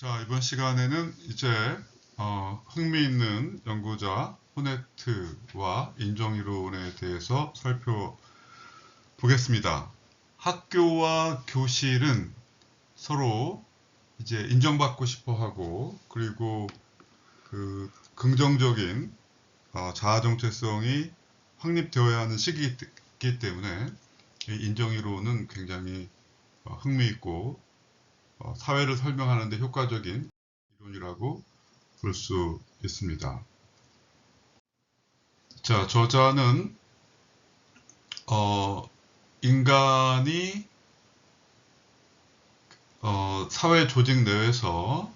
자, 이번 시간에는 이제 흥미있는 연구자 호네트와 인정이론에 대해서 살펴보겠습니다. 학교와 교실은 서로 이제 인정받고 싶어 하고, 그리고 그 긍정적인 자아 정체성이 확립되어야 하는 시기이기 때문에 이 인정이론은 굉장히 흥미있고 사회를 설명하는 데 효과적인 이론이라고 볼 수 있습니다. 자, 저자는 인간이 사회 조직 내에서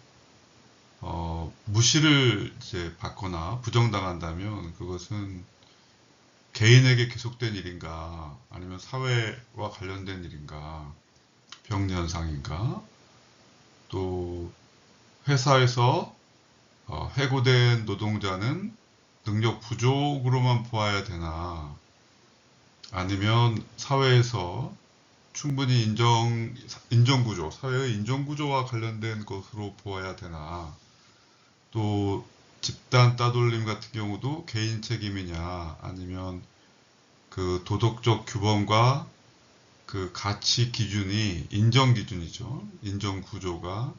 무시를 이제 받거나 부정당한다면 그것은 개인에게 계속된 일인가, 아니면 사회와 관련된 일인가, 병리현상인가, 또 회사에서 해고된 노동자는 능력 부족으로만 보아야 되나, 아니면 사회에서 충분히 인정구조, 사회의 인정구조와 관련된 것으로 보아야 되나, 또 집단 따돌림 같은 경우도 개인 책임이냐, 아니면 그 도덕적 규범과 그 가치 기준이 인정 기준이죠. 인정 구조가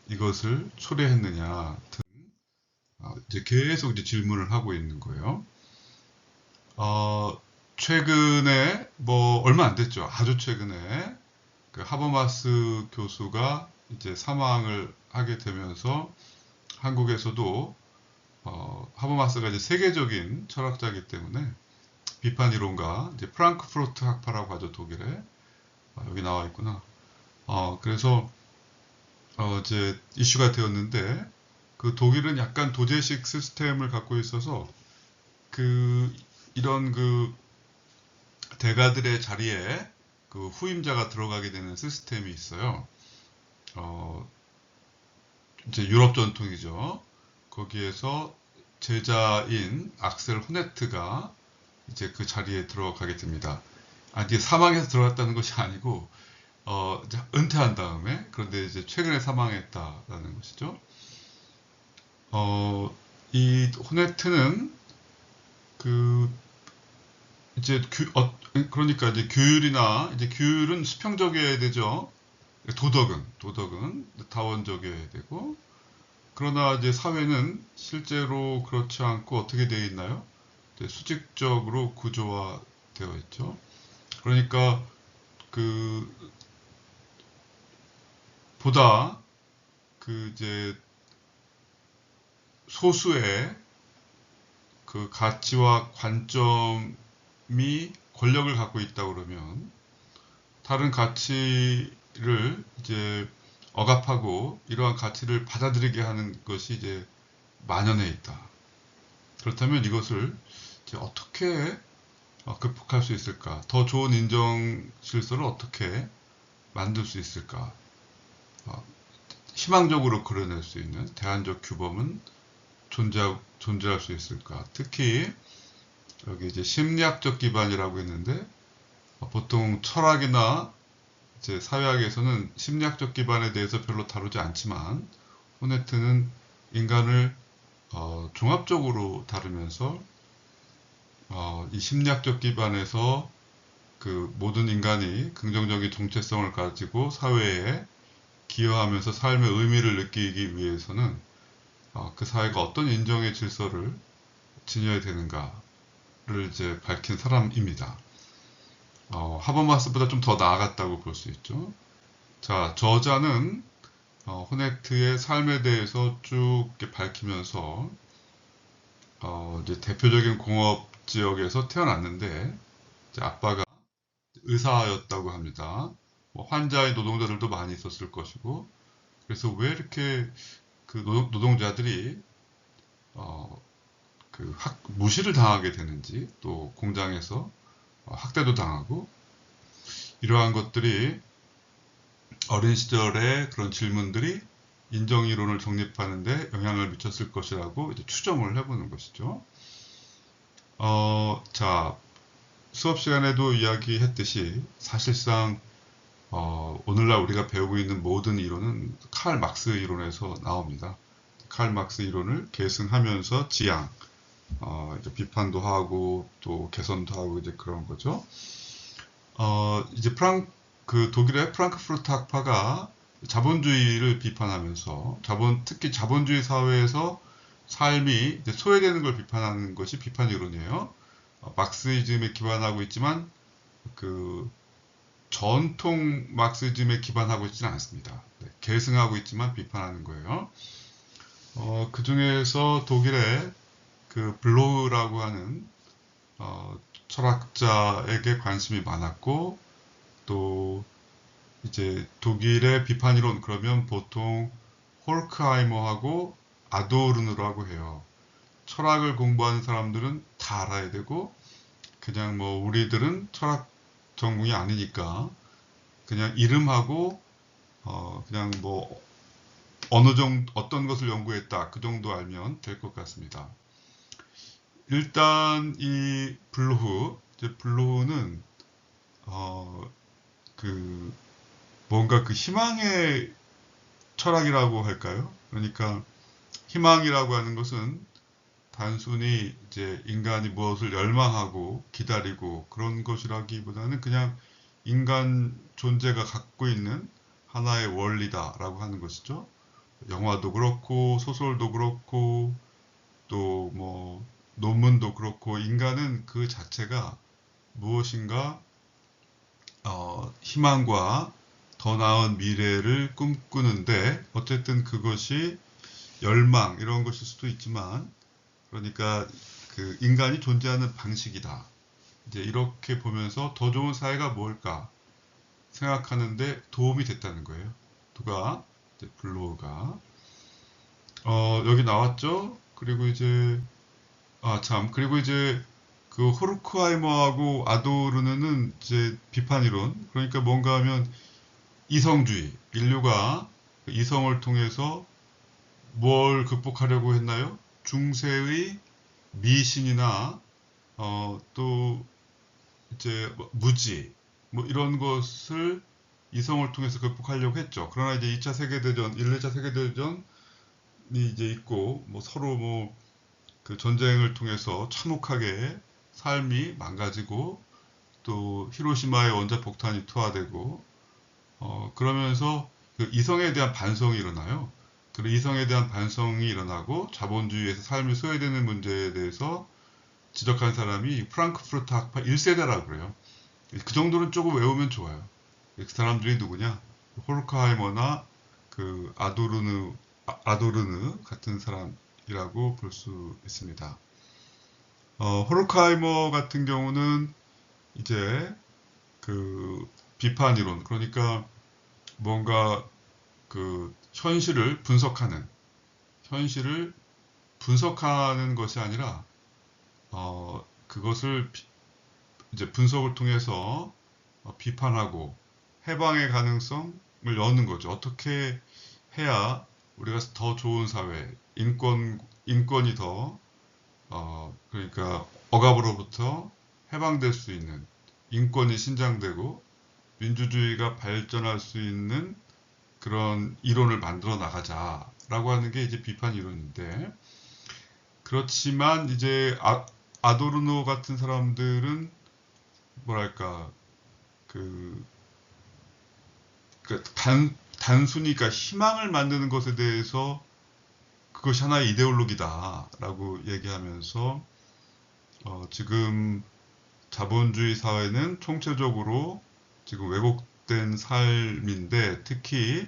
이것을 초래했느냐 등 이제 계속 이제 질문을 하고 있는 거예요. 최근에 뭐 얼마 안 됐죠. 아주 최근에 그 하버마스 교수가 이제 사망을 하게 되면서 한국에서도 하버마스가 이제 세계적인 철학자이기 때문에 비판 이론가 이제 프랑크푸르트 학파라고 하죠. 독일에 여기 나와 있구나. 그래서 이제 이슈가 되었는데 그 독일은 약간 도제식 시스템을 갖고 있어서 그 이런 그 대가들의 자리에 그 후임자가 들어가게 되는 시스템이 있어요. 이제 유럽 전통이죠. 거기에서 제자인 악셀 호네트가 이제 그 자리에 들어가게 됩니다. 이게 사망해서 들어갔다는 것이 아니고 이제 은퇴한 다음에, 그런데 이제 최근에 사망했다라는 것이죠. 이 호네트는 그 이제 그러니까 이제 이제 규율은 수평적이어야 되죠. 도덕은 다원적이어야 되고, 그러나 이제 사회는 실제로 그렇지 않고 어떻게 되어 있나요? 이제 수직적으로 구조화되어 있죠. 그러니까 그 보다 그 이제 소수의 그 가치와 관점이 권력을 갖고 있다 그러면 다른 가치를 이제 억압하고 이러한 가치를 받아들이게 하는 것이 이제 만연해 있다. 그렇다면 이것을 이제 어떻게 극복할 수 있을까? 더 좋은 인정 질서를 어떻게 만들 수 있을까? 희망적으로 그려낼 수 있는 대안적 규범은 존재할 수 있을까? 특히 여기 이제 심리학적 기반이라고 했는데 보통 철학이나 이제 사회학에서는 심리학적 기반에 대해서 별로 다루지 않지만 호네트는 인간을 종합적으로 다루면서 이 심리학적 기반에서 그 모든 인간이 긍정적인 정체성을 가지고 사회에 기여하면서 삶의 의미를 느끼기 위해서는 그 사회가 어떤 인정의 질서를 지녀야 되는가를 이제 밝힌 사람입니다. 하버마스보다 좀 더 나아갔다고 볼 수 있죠. 자, 저자는 호네트의 삶에 대해서 쭉 이렇게 밝히면서 이제 대표적인 공업 지역에서 태어났는데 이제 아빠가 의사였다고 합니다. 뭐 환자의 노동자들도 많이 있었을 것이고, 그래서 왜 이렇게 그 노동자들이 그 무시를 당하게 되는지, 또 공장에서 학대도 당하고, 이러한 것들이 어린 시절의 그런 질문들이 인정이론을 정립하는데 영향을 미쳤을 것이라고 이제 추정을 해보는 것이죠. 자, 수업 시간에도 이야기했듯이 사실상 오늘날 우리가 배우고 있는 모든 이론은 칼 막스 이론에서 나옵니다. 칼 막스 이론을 계승하면서 지향, 이제 비판도 하고 또 개선도 하고 이제 그런 거죠. 이제 그 독일의 프랑크푸르트 학파가 자본주의를 비판하면서 특히 자본주의 사회에서 삶이 이제 소외되는 걸 비판하는 것이 비판 이론이에요. 막시즘에 기반하고 있지만 그 전통 막시즘에 기반하고 있지는 않습니다. 네, 계승하고 있지만 비판하는 거예요. 그 중에서 독일의 그 블로우라고 하는 철학자에게 관심이 많았고 또 이제 독일의 비판 이론 그러면 보통 홀크하이머하고 아도르누라고 해요. 철학을 공부하는 사람들은 다 알아야 되고 그냥 뭐 우리들은 철학 전공이 아니니까 그냥 이름하고 그냥 뭐 어느 정도 어떤 것을 연구했다 그 정도 알면 될 것 같습니다. 일단 이 블루흐는 그 뭔가 그 희망의 철학이라고 할까요? 그러니까 희망이라고 하는 것은 단순히 이제 인간이 무엇을 열망하고 기다리고 그런 것이라기보다는 그냥 인간 존재가 갖고 있는 하나의 원리다라고 하는 것이죠. 영화도 그렇고 소설도 그렇고 또 뭐 논문도 그렇고 인간은 그 자체가 무엇인가 희망과 더 나은 미래를 꿈꾸는데 어쨌든 그것이 열망 이런 것일 수도 있지만 그러니까 그 인간이 존재하는 방식이다. 이제 이렇게 보면서 더 좋은 사회가 뭘까 생각하는데 도움이 됐다는 거예요. 누가? 이제 블로우가. 여기 나왔죠? 그리고 이제 그리고 이제 그 호르크하이머하고 아도르는 이제 비판 이론. 그러니까 뭔가 하면 이성주의. 인류가 그 이성을 통해서 뭘 극복하려고 했나요? 중세의 미신이나 또 이제 뭐 무지 뭐 이런 것을 이성을 통해서 극복하려고 했죠. 그러나 이제 2차 세계대전, 1, 2차 세계대전이 이제 있고 뭐 서로 뭐 그 전쟁을 통해서 참혹하게 삶이 망가지고 또 히로시마의 원자폭탄이 투하되고 그러면서 그 이성에 대한 반성이 일어나요. 그 이성에 대한 반성이 일어나고 자본주의에서 삶이 소외되는 문제에 대해서 지적한 사람이 프랑크푸르트 학파 1세대라고 그래요. 그 정도는 조금 외우면 좋아요. 그 사람들이 누구냐? 홀크하이머나 그 아도르느 같은 사람이라고 볼 수 있습니다. 홀크하이머 같은 경우는 이제 그 비판 이론, 그러니까 뭔가 그 현실을 분석하는 것이 아니라 그것을 이제 분석을 통해서 비판하고 해방의 가능성을 여는 거죠. 어떻게 해야 우리가 더 좋은 사회, 인권이 더 그러니까 억압으로부터 해방될 수 있는 인권이 신장되고 민주주의가 발전할 수 있는 그런 이론을 만들어 나가자라고 하는 게 이제 비판 이론인데 그렇지만 이제 아도르노 같은 사람들은 뭐랄까 그, 단순히 그러니까 희망을 만드는 것에 대해서 그것이 하나의 이데올로기다라고 얘기하면서 지금 자본주의 사회는 총체적으로 지금 왜곡된 삶인데 특히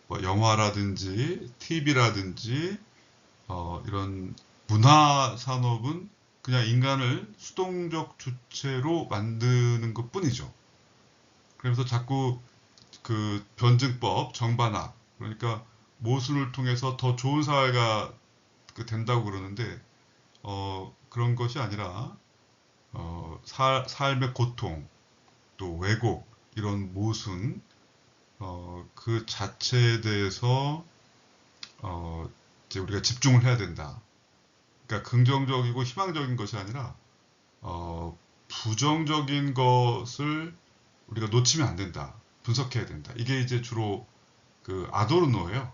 뭐 영화라든지 TV라든지 이런 문화 산업은 그냥 인간을 수동적 주체로 만드는 것 뿐이죠. 그러면서 자꾸 그 변증법, 정반합, 그러니까 모순을 통해서 더 좋은 사회가 된다고 그러는데, 그런 것이 아니라, 삶의 고통, 또 왜곡, 이런 모순, 그 자체에 대해서, 이제 우리가 집중을 해야 된다. 그러니까 긍정적이고 희망적인 것이 아니라, 부정적인 것을 우리가 놓치면 안 된다. 분석해야 된다. 이게 이제 주로 그 아도르노예요.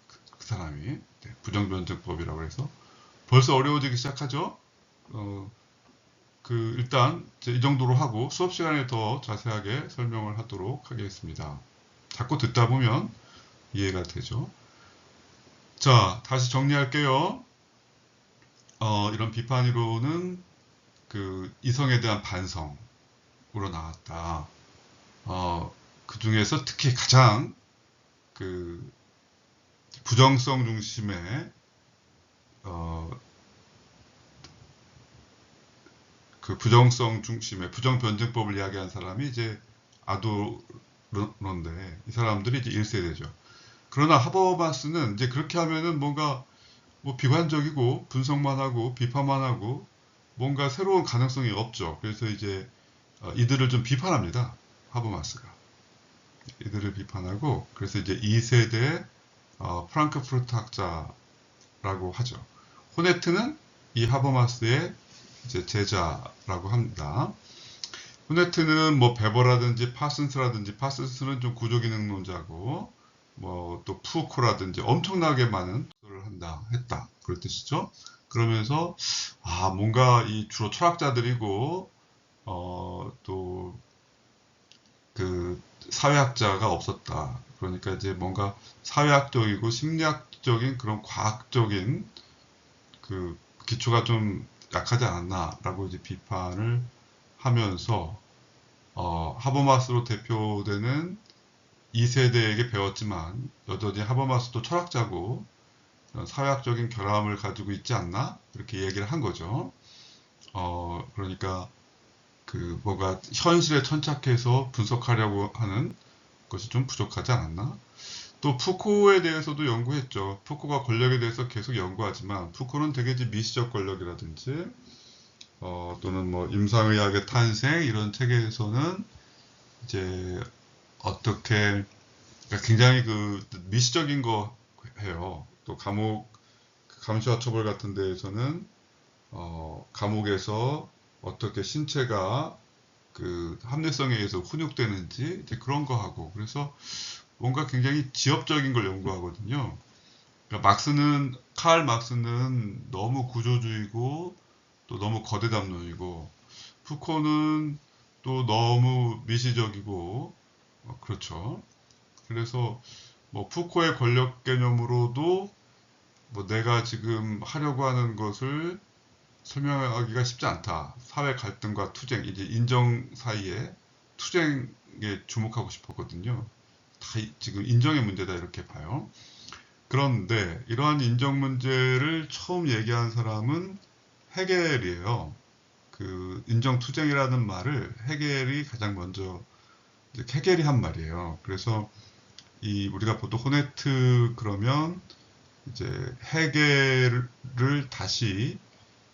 그 사람이 네, 부정변증법이라고 해서 벌써 어려워지기 시작하죠. 일단 이 정도로 하고 수업 시간에 더 자세하게 설명을 하도록 하겠습니다. 자꾸 듣다 보면 이해가 되죠. 자, 다시 정리할게요. 이런 비판 이론은 그 이성에 대한 반성으로 나왔다. 그 중에서 특히 가장 그 부정성 중심의 그 부정성 중심의 부정변증법을 이야기한 사람이 이제 아도르노인데 이 사람들이 이제 1세대죠. 그러나 하버마스는 이제 그렇게 하면은 뭔가 뭐 비관적이고 분석만 하고 비판만 하고 뭔가 새로운 가능성이 없죠. 그래서 이제 이들을 좀 비판합니다. 하버마스가. 이들을 비판하고 그래서 이제 2세대 프랑크푸르트 학자라고 하죠. 호네트는 이 하버마스의 이제 제자라고 합니다. 호네트는 뭐 베버라든지 파슨스는 좀 구조기능론자고 뭐 또 푸코라든지 엄청나게 많은 연구를 했다 그럴 뜻이죠. 그러면서 뭔가 이 주로 철학자들이고 또 그 사회학자가 없었다. 그러니까 이제 뭔가 사회학적이고 심리학적인 그런 과학적인 그 기초가 좀 약하지 않았나라고 이제 비판을 하면서 하버마스로 대표되는 2세대에게 배웠지만 여전히 하버마스도 철학자고 사회학적인 결함을 가지고 있지 않나 이렇게 얘기를 한 거죠. 그러니까 그 뭐가 현실에 천착해서 분석하려고 하는 것이 좀 부족하지 않았나? 또 푸코에 대해서도 연구했죠. 푸코가 권력에 대해서 계속 연구하지만 푸코는 되게 이제 미시적 권력이라든지 또는 뭐 임상의학의 탄생 이런 책에서는 이제 어떻게 그러니까 굉장히 그 미시적인 거 해요. 또 감옥 감시와 처벌 같은 데에서는 감옥에서 어떻게 신체가 그 합리성에 의해서 훈육되는지 이제 그런 거 하고 그래서 뭔가 굉장히 지엽적인 걸 연구하거든요. 그러니까 칼 막스는 너무 구조주의고 또 너무 거대 담론이고 푸코는 또 너무 미시적이고 그렇죠. 그래서 뭐 푸코의 권력 개념으로도 뭐 내가 지금 하려고 하는 것을 설명하기가 쉽지 않다. 사회 갈등과 투쟁, 이제 인정 사이에 투쟁에 주목하고 싶었거든요. 지금 인정의 문제다 이렇게 봐요. 그런데 이러한 인정 문제를 처음 얘기한 사람은 헤겔이에요. 그 인정 투쟁이라는 말을 헤겔이 가장 먼저 헤겔이 한 말이에요. 그래서 우리가 보통 호네트 그러면 이제 헤겔을 다시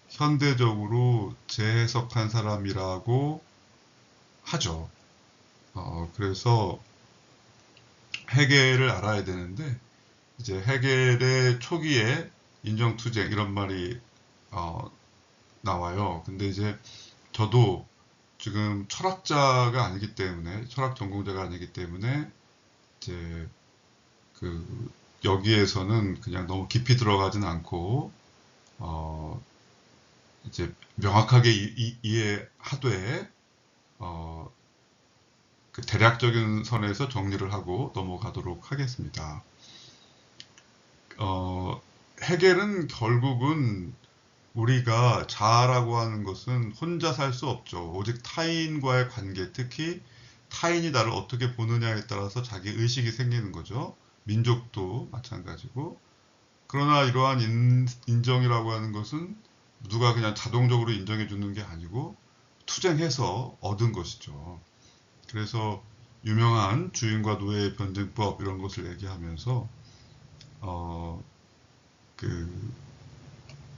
현대적으로 재해석한 사람이라고 하죠. 그래서 헤겔을 알아야 되는데 이제 헤겔의 초기에 인정투쟁 이런 말이 나와요. 근데 이제 저도 지금 철학자가 아니기 때문에 철학 전공자가 아니기 때문에 이제 그 여기에서는 그냥 너무 깊이 들어가진 않고 이제 명확하게 이해하되 그 대략적인 선에서 정리를 하고 넘어가도록 하겠습니다. 헤겔은 결국은 우리가 자아라고 하는 것은 혼자 살 수 없죠. 오직 타인과의 관계, 특히 타인이 나를 어떻게 보느냐에 따라서 자기 의식이 생기는 거죠. 민족도 마찬가지고. 그러나 이러한 인정이라고 하는 것은 누가 그냥 자동적으로 인정해 주는 게 아니고 투쟁해서 얻은 것이죠. 그래서 유명한 주인과 노예의 변증법 이런 것을 얘기하면서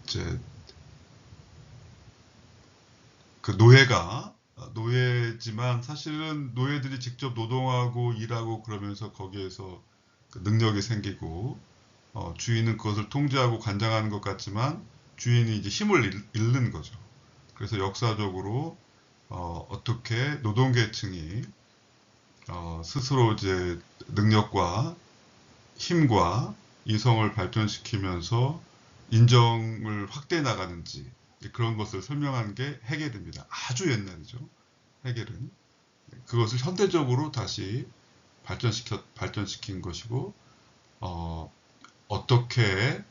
이제 그 노예지만 사실은 노예들이 직접 노동하고 일하고 그러면서 거기에서 그 능력이 생기고 주인은 그것을 통제하고 관장하는 것 같지만 주인이 이제 힘을 잃는 거죠. 그래서 역사적으로 어떻게 노동계층이 스스로 이제 능력과 힘과 이성을 발전시키면서 인정을 확대해 나가는지 그런 것을 설명한 게 헤겔입니다. 아주 옛날이죠. 헤겔은 그것을 현대적으로 다시 발전시킨 것이고 어떻게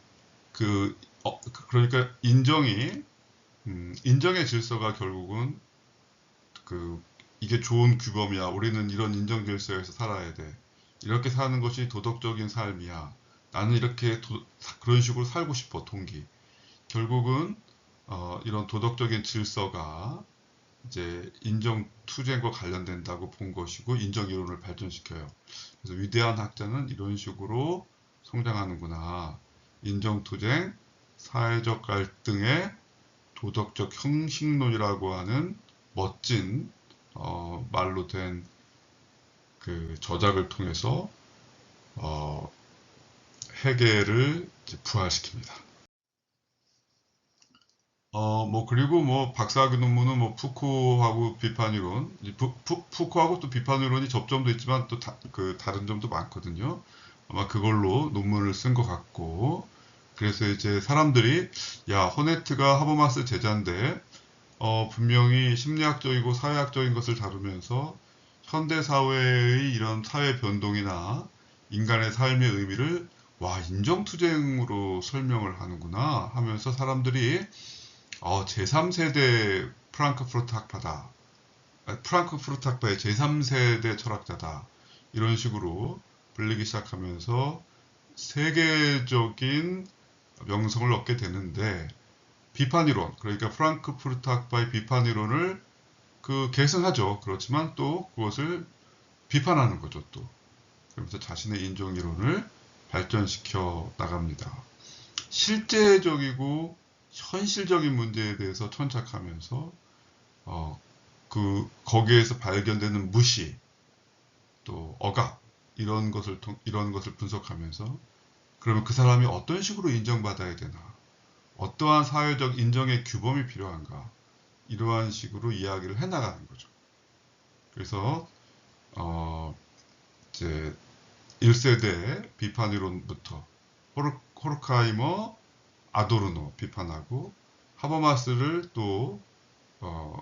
그러니까 인정의 질서가 결국은 이게 좋은 규범이야. 우리는 이런 인정 질서에서 살아야 돼. 이렇게 사는 것이 도덕적인 삶이야. 나는 이렇게 그런 식으로 살고 싶어. 동기. 결국은 이런 도덕적인 질서가 이제 인정 투쟁과 관련된다고 본 것이고 인정 이론을 발전시켜요. 그래서 위대한 학자는 이런 식으로 성장하는구나. 인정 투쟁, 사회적 갈등의 도덕적 형식론이라고 하는 멋진 말로 된 그 저작을 통해서 헤겔을 이제 부활시킵니다. 그리고 박사학위 논문은 푸코하고 비판이론, 푸코하고 또 비판이론이 접점도 있지만 또 다른 점도 많거든요. 아마 그걸로 논문을 쓴 것 같고, 그래서 이제 사람들이, 야, 호네트가 하버마스 제자인데, 분명히 심리학적이고 사회학적인 것을 다루면서 현대 사회의 이런 사회 변동이나 인간의 삶의 의미를 와, 인정투쟁으로 설명을 하는구나 하면서 사람들이 제3세대 프랑크푸르트 학파다. 프랑크푸르트 학파의 제3세대 철학자다. 이런 식으로 불리기 시작하면서 세계적인 명성을 얻게 되는데 비판이론, 그러니까 프랑크푸르트 학파의 비판이론을 계승하죠. 그렇지만 또 그것을 비판하는 거죠, 또. 그러면서 자신의 인종이론을 발전시켜 나갑니다. 실제적이고 현실적인 문제에 대해서 천착하면서 거기에서 발견되는 무시, 또 억압 이런 것을 분석하면서 그러면 그 사람이 어떤 식으로 인정받아야 되나, 어떠한 사회적 인정의 규범이 필요한가, 이러한 식으로 이야기를 해나가는 거죠. 그래서 이제 1세대 비판이론부터 호르카이머, 아도르노 비판하고 하버마스를 또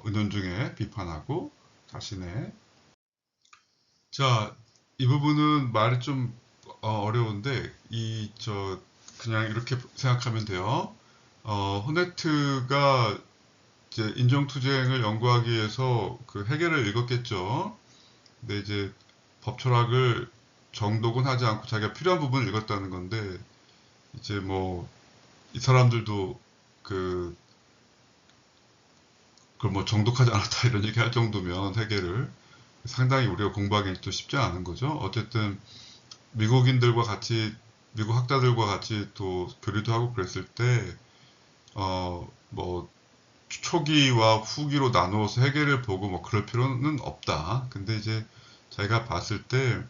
은연중에 비판하고 자신의 자, 이 부분은 말이 좀 어려운데 그냥 이렇게 생각하면 돼요. 호네트가 이제 인정투쟁을 연구하기 위해서 그 헤겔을 읽었겠죠. 근데 이제 법철학을 정독은 하지 않고 자기가 필요한 부분을 읽었다는 건데 이제 이 사람들도 그 그걸 정독하지 않았다 이런 얘기 할 정도면 헤겔을 상당히 우리가 공부하기는 또 쉽지 않은 거죠. 어쨌든 미국인들과 같이 미국 학자들과 같이 또 교류도 하고 그랬을 때 초기와 후기로 나누어서 헤겔을 보고 그럴 필요는 없다. 근데 이제 자기가 봤을 때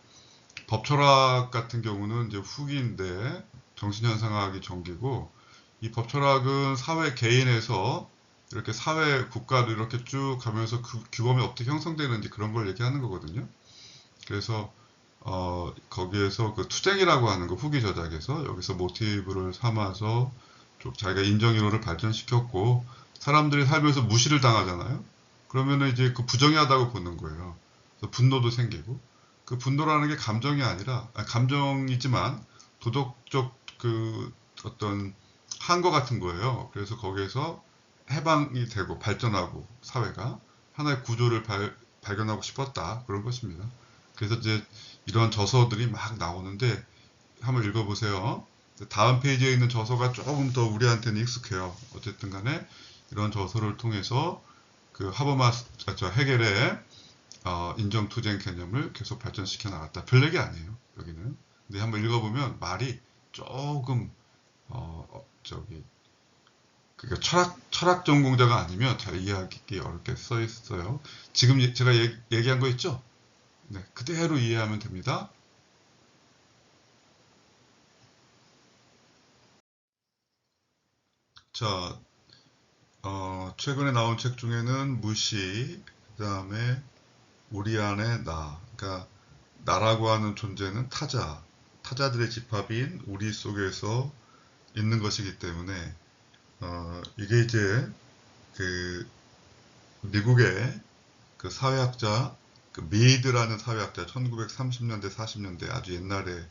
법철학 같은 경우는 이제 후기인데 정신현상학이 전기고 이 법철학은 사회 개인에서 이렇게 사회 국가를 이렇게 쭉 가면서 그 규범이 어떻게 형성되는지 그런 걸 얘기하는 거거든요. 그래서 거기에서 그 투쟁이라고 하는 거 후기 저작에서 여기서 모티브를 삼아서 좀 자기가 인정이론을 발전시켰고 사람들이 살면서 무시를 당하잖아요. 그러면은 이제 그 부정하다고 보는 거예요. 그래서 분노도 생기고 그 분노라는 게 감정이 아니라 감정이지만 도덕적 어떤 한거 같은 거예요. 그래서 거기에서 해방이 되고 발전하고 사회가 하나의 구조를 발견하고 싶었다 그런 것입니다. 그래서 이제 이런 저서들이 막 나오는데 한번 읽어보세요. 다음 페이지에 있는 저서가 조금 더 우리한테는 익숙해요. 어쨌든 간에 이런 저서를 통해서 헤겔의 인정투쟁 개념을 계속 발전시켜 나갔다. 별 얘기 아니에요. 여기는. 근데 한번 읽어보면 말이 조금 그러니까 철학 전공자가 아니면 잘 이해하기 어렵게 써 있어요. 지금 제가 얘기한 거 있죠? 네, 그대로 이해하면 됩니다. 자, 최근에 나온 책 중에는 무시, 그 다음에 우리 안에 나, 그러니까 나라고 하는 존재는 타자들의 집합인 우리 속에서 있는 것이기 때문에 이게 이제 그 미국의 그 사회학자 그 미드라는 사회학자 1930년대 40년대 아주 옛날에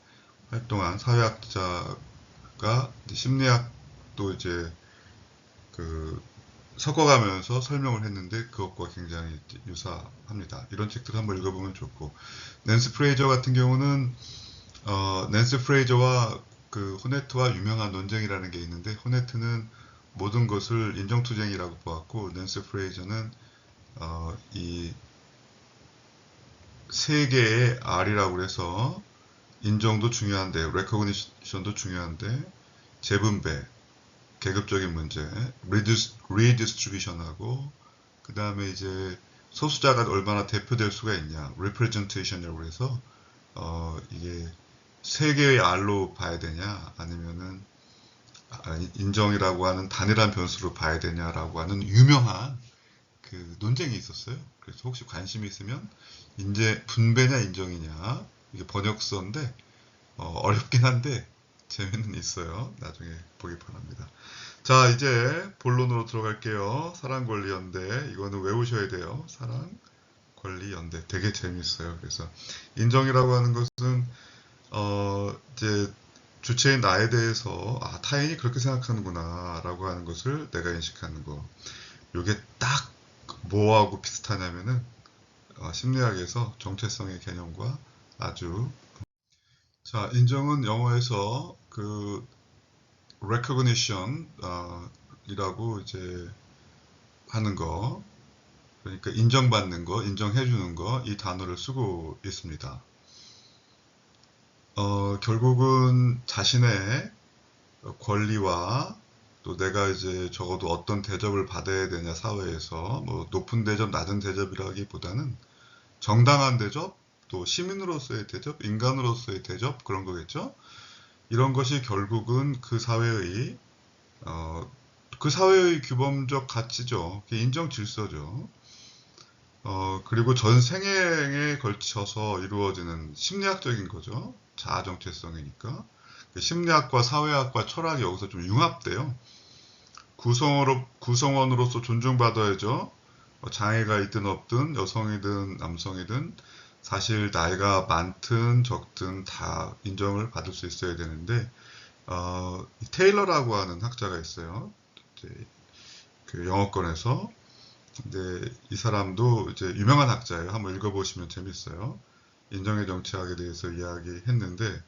활동한 사회학자가 이제 심리학도 이제 그 섞어가면서 설명을 했는데 그것과 굉장히 유사합니다. 이런 책들 한번 읽어보면 좋고 낸스 프레이저 같은 경우는 낸스 프레이저와 그 호네트와 유명한 논쟁이라는 게 있는데 호네트는 모든 것을 인정투쟁이라고 보았고 낸스 프레이저는 이 세 개의 R이라고 해서 인정도 중요한데 recognition도 중요한데 재분배 계급적인 문제, redistribution하고 그 다음에 이제 소수자가 얼마나 대표될 수가 있냐, representation이라고 해서 이게 세 개의 R로 봐야 되냐, 아니면은 인정이라고 하는 단일한 변수로 봐야 되냐라고 하는 유명한 그 논쟁이 있었어요. 그래서 혹시 관심이 있으면 분배냐 인정이냐 이게 번역서인데 어렵긴 한데 재미는 있어요. 나중에 보기 바랍니다. 자, 이제 본론으로 들어갈게요. 사랑권리연대. 이거는 외우셔야 돼요. 사랑권리연대. 되게 재밌어요. 그래서 인정이라고 하는 것은 이제 주체인 나에 대해서 타인이 그렇게 생각하는구나 라고 하는 것을 내가 인식하는 거. 이게 딱 뭐하고 비슷하냐면은 심리학에서 정체성의 개념과 아주 자, 인정은 영어에서 그 recognition 이라고 이제 하는 거, 그러니까 인정받는 거, 인정해주는 거, 이 단어를 쓰고 있습니다. 결국은 자신의 권리와 또 내가 이제 적어도 어떤 대접을 받아야 되냐 사회에서 뭐 높은 대접, 낮은 대접이라기보다는 정당한 대접, 또 시민으로서의 대접, 인간으로서의 대접 그런 거겠죠. 이런 것이 결국은 그 사회의 규범적 가치죠. 인정 질서죠. 그리고 전 생애에 걸쳐서 이루어지는 심리학적인 거죠. 자아 정체성이니까. 심리학과 사회학과 철학이 여기서 좀 융합돼요. 구성원으로서 존중받아야죠. 장애가 있든 없든 여성이든 남성이든 사실 나이가 많든 적든 다 인정을 받을 수 있어야 되는데 테일러라고 하는 학자가 있어요. 이제 그 영어권에서. 근데 이 사람도 이제 유명한 학자예요. 한번 읽어보시면 재밌어요. 인정의 정치학에 대해서 이야기했는데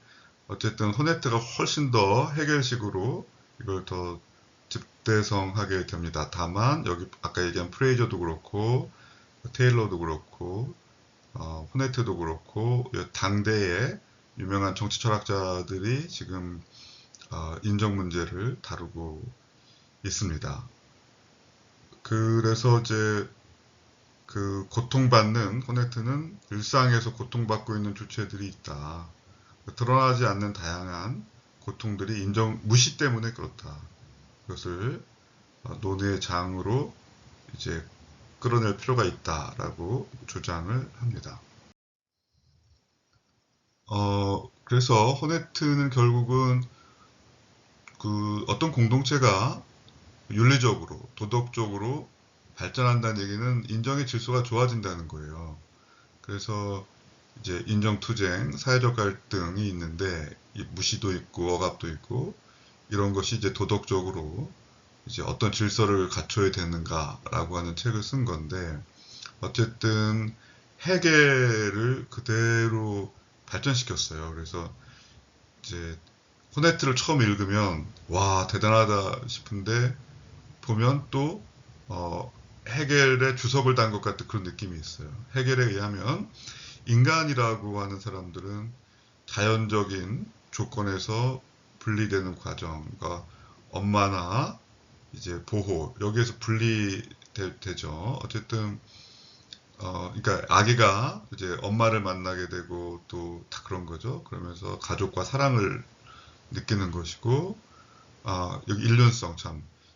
어쨌든 호네트가 훨씬 더 해결식으로 이걸 더 집대성하게 됩니다. 다만 여기 아까 얘기한 프레이저도 그렇고 테일러도 그렇고 호네트도 그렇고 당대의 유명한 정치 철학자들이 지금 인정 문제를 다루고 있습니다. 그래서 이제 그 고통받는 호네트는 일상에서 고통받고 있는 주체들이 있다. 드러나지 않는 다양한 고통들이 무시 때문에 그렇다. 그것을 논의의 장으로 이제 끌어낼 필요가 있다라고 주장을 합니다. 그래서 호네트는 결국은 그 어떤 공동체가 윤리적으로, 도덕적으로 발전한다는 얘기는 인정의 질서가 좋아진다는 거예요. 그래서 이제 인정투쟁, 사회적 갈등이 있는데 무시도 있고 억압도 있고 이런 것이 이제 도덕적으로 이제 어떤 질서를 갖춰야 되는가라고 하는 책을 쓴 건데 어쨌든 해결을 그대로 발전시켰어요. 그래서 이제 호네트를 처음 읽으면 와 대단하다 싶은데 보면 또 해겔의 주석을 단 것 같은 그런 느낌이 있어요. 해겔에 의하면 인간이라고 하는 사람들은 자연적인 조건에서 분리되는 과정, 그러니까 엄마나 이제 보호 여기에서 분리되죠. 어쨌든 그러니까 아기가 이제 엄마를 만나게 되고 또 다 그런 거죠. 그러면서 가족과 사랑을 느끼는 것이고 여기 일륜성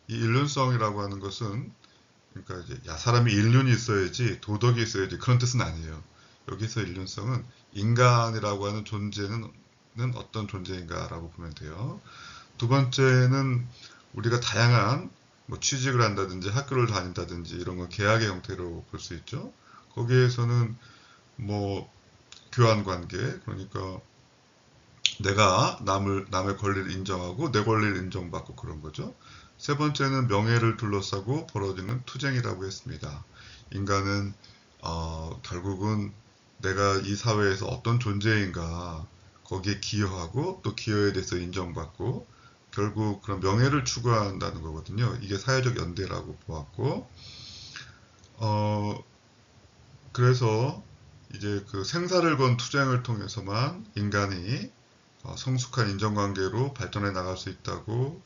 이 일륜성이라고 하는 것은 그러니까 이제 사람이 일륜이 있어야지 도덕이 있어야지 그런 뜻은 아니에요. 여기서 일륜성은 인간이라고 하는 존재는 어떤 존재인가라고 보면 돼요. 두 번째는 우리가 다양한 뭐 취직을 한다든지 학교를 다닌다든지 이런 건 계약의 형태로 볼 수 있죠. 거기에서는 뭐 교환 관계, 그러니까 내가 남의 권리를 인정하고 내 권리를 인정받고 그런 거죠. 세 번째는 명예를 둘러싸고 벌어지는 투쟁이라고 했습니다. 인간은 결국은 내가 이 사회에서 어떤 존재인가 거기에 기여하고 또 기여에 대해서 인정받고 결국 그런 명예를 추구한다는 거거든요. 이게 사회적 연대라고 보았고 그래서 이제 그 생사를 건 투쟁을 통해서만 인간이 성숙한 인정관계로 발전해 나갈 수 있다고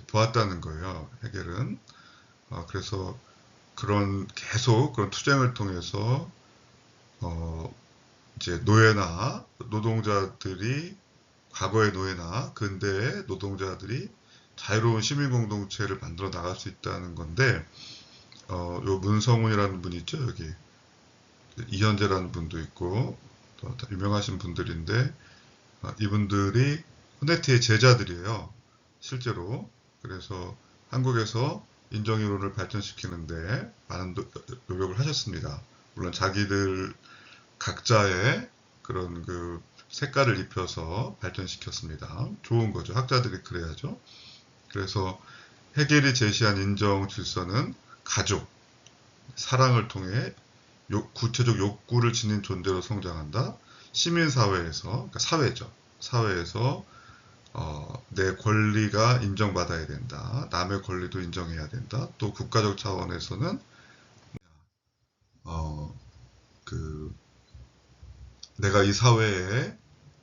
보았다는 거예요. 헤겔은. 그래서 계속 그런 투쟁을 통해서 이제 노예나 노동자들이 과거의 노예나 근대의 노동자들이 자유로운 시민 공동체를 만들어 나갈 수 있다는 건데 요 문성훈이라는 분이 있죠. 여기 이현재라는 분도 있고 또 유명하신 분들인데 이분들이 호네트의 제자들이에요. 실제로. 그래서 한국에서 인정이론을 발전시키는데 많은 노력을 하셨습니다. 물론 자기들 각자의 그런 그 색깔을 입혀서 발전시켰습니다. 좋은 거죠. 학자들이 그래야죠. 그래서 헤겔이 제시한 인정 질서는 가족, 사랑을 통해 구체적 욕구를 지닌 존재로 성장한다. 시민사회에서, 그러니까 사회죠. 사회에서 내 권리가 인정받아야 된다. 남의 권리도 인정해야 된다. 또 국가적 차원에서는 그 내가 이 사회에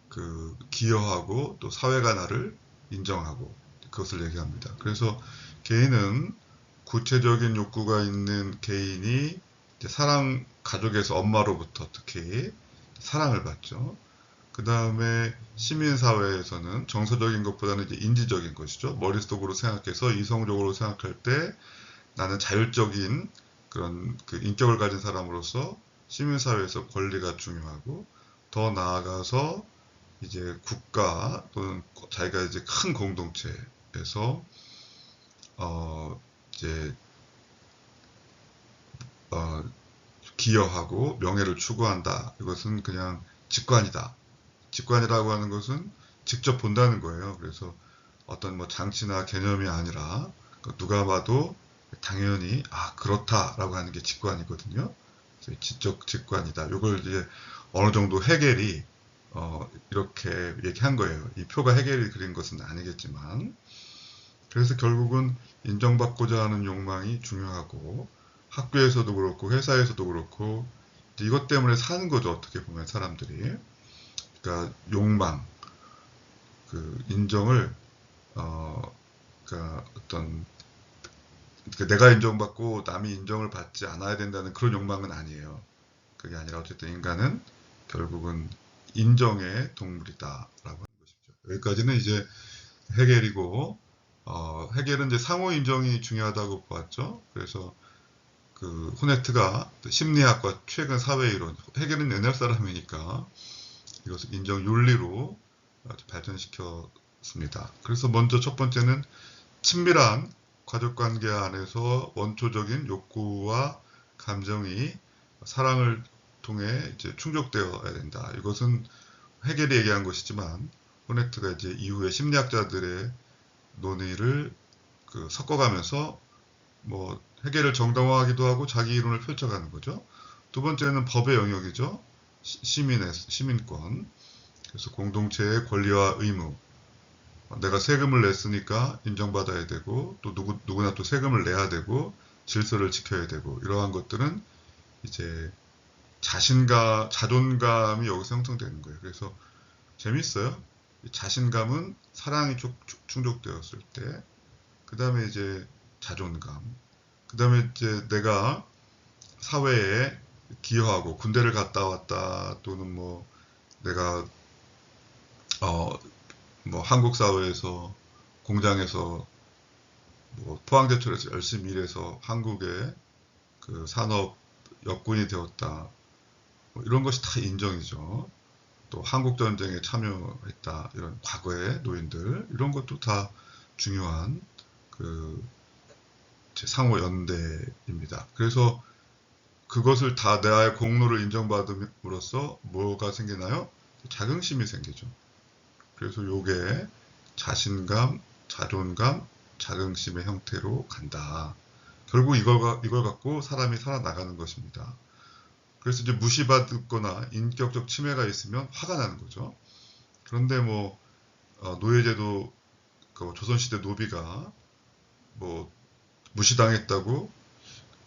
그 기여하고 또 사회가 나를 인정하고 그것을 얘기합니다. 그래서 개인은 구체적인 욕구가 있는 개인이 이제 가족에서 엄마로부터 특히 사랑을 받죠. 그 다음에 시민사회에서는 정서적인 것보다는 이제 인지적인 것이죠. 머릿속으로 생각해서 이성적으로 생각할 때 나는 자율적인 그런 그 인격을 가진 사람으로서 시민사회에서 권리가 중요하고 더 나아가서 이제 국가 또는 자기가 이제 큰 공동체에서 이제 기여하고 명예를 추구한다. 이것은 그냥 직관이다. 직관이라고 하는 것은 직접 본다는 거예요. 그래서 어떤 뭐 장치나 개념이 아니라 누가 봐도 당연히 그렇다라고 하는 게 직관이거든요. 그래서 지적 직관이다. 이걸 이제 어느 정도 헤겔이 이렇게 얘기한 거예요. 이 표가 헤겔이 그린 것은 아니겠지만 그래서 결국은 인정받고자 하는 욕망이 중요하고 학교에서도 그렇고 회사에서도 그렇고 이것 때문에 사는 거죠. 어떻게 보면 사람들이. 그러니까 욕망, 그 인정을 그러니까 그러니까 내가 인정받고 남이 인정을 받지 않아야 된다는 그런 욕망은 아니에요. 그게 아니라 어쨌든 인간은 결국은 인정의 동물이다라고 하는 것이죠. 여기까지는 이제 헤겔이고 헤겔은 이제 상호 인정이 중요하다고 보았죠. 그래서 그 호네트가 심리학과 최근 사회 이론, 헤겔은 옛날 사람이니까 이것을 인정 윤리로 발전시켰습니다. 그래서 먼저 첫 번째는 친밀한 가족관계 안에서 원초적인 욕구와 감정이 사랑을 통해 이제 충족되어야 된다. 이것은 헤겔이 얘기한 것이지만 호네트가 이제 이후에 심리학자들의 논의를 섞어가면서 뭐 헤겔을 정당화하기도 하고 자기 이론을 펼쳐가는 거죠. 두 번째는 법의 영역이죠. 시민권. 그래서 공동체의 권리와 의무. 내가 세금을 냈으니까 인정받아야 되고 또 누구나 또 세금을 내야 되고 질서를 지켜야 되고 이러한 것들은 이제 자존감이 여기서 형성되는 거예요. 그래서 재밌어요. 자신감은 사랑이 충족되었을 때, 그 다음에 이제 자존감, 그 다음에 이제 내가 사회에 기여하고 군대를 갔다 왔다 또는 뭐 내가 뭐 한국 사회에서 공장에서 뭐 포항제철에서 열심히 일해서 한국의 그 산업 역군이 되었다. 뭐 이런 것이 다 인정이죠. 또 한국전쟁에 참여했다 이런 과거의 노인들 이런 것도 다 중요한 그 상호 연대입니다. 그래서 그것을 다 내의 공로를 인정받음으로써 뭐가 생기나요? 자긍심이 생기죠. 그래서 요게 자신감, 자존감, 자긍심의 형태로 간다. 결국 이걸 갖고 사람이 살아나가는 것입니다. 그래서 이제 무시받거나 인격적 침해가 있으면 화가 나는 거죠. 그런데 뭐 노예제도 그 조선시대 노비가 뭐 무시당했다고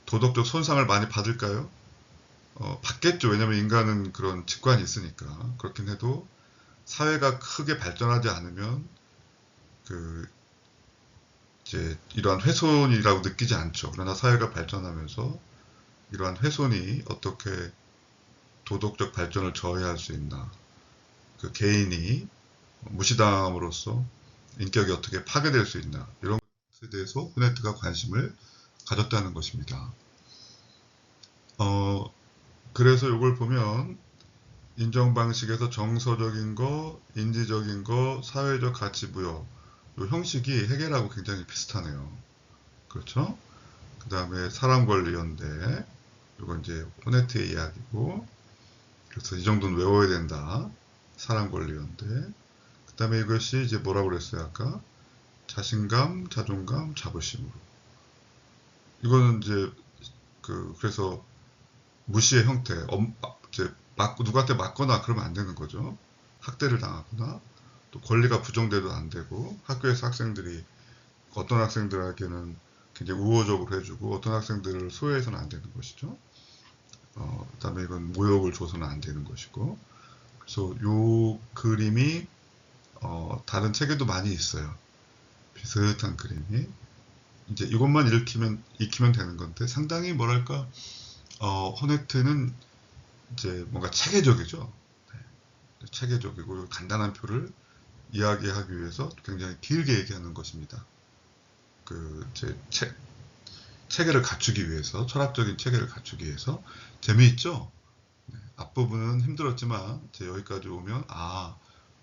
도덕적 손상을 많이 받을까요? 받겠죠. 왜냐하면 인간은 그런 직관이 있으니까. 그렇긴 해도 사회가 크게 발전하지 않으면 그 이제 이러한 훼손이라고 느끼지 않죠. 그러나 사회가 발전하면서 이러한 훼손이 어떻게 도덕적 발전을 저해할 수 있나. 그 개인이 무시당함으로써 인격이 어떻게 파괴될 수 있나. 이런 것에 대해서 후네트가 관심을 가졌다는 것입니다. 그래서 이걸 보면 인정 방식에서 정서적인 거, 인지적인 거, 사회적 가치 부여 이 형식이 해결하고 굉장히 비슷하네요. 그렇죠? 그 다음에 사람 권리 연대 이건 이제 호네트의 이야기고 그래서 이 정도는 외워야 된다. 사람 권리 연대 그 다음에 이것이 이제 뭐라고 그랬어요 아까? 자신감, 자존감, 자부심으로 이거는 이제 그래서 무시의 형태 이제 누구한테 맞거나 그러면 안 되는 거죠. 학대를 당하거나 또 권리가 부정돼도 안 되고 학교에서 학생들이 어떤 학생들에게는 굉장히 우호적으로 해주고 어떤 학생들을 소외해서는 안 되는 것이죠. 그다음에 이건 모욕을 줘서는 안 되는 것이고 그래서 요 그림이 다른 책에도 많이 있어요. 비슷한 그림이 이제 이것만 익히면 되는 건데 상당히 뭐랄까 호네트는 이제 뭔가 체계적이죠. 네. 체계적이고 간단한 표를 이야기하기 위해서 굉장히 길게 얘기하는 것입니다. 제 체계를 갖추기 위해서 철학적인 체계를 갖추기 위해서 재미있죠. 네. 앞부분은 힘들었지만 이제 여기까지 오면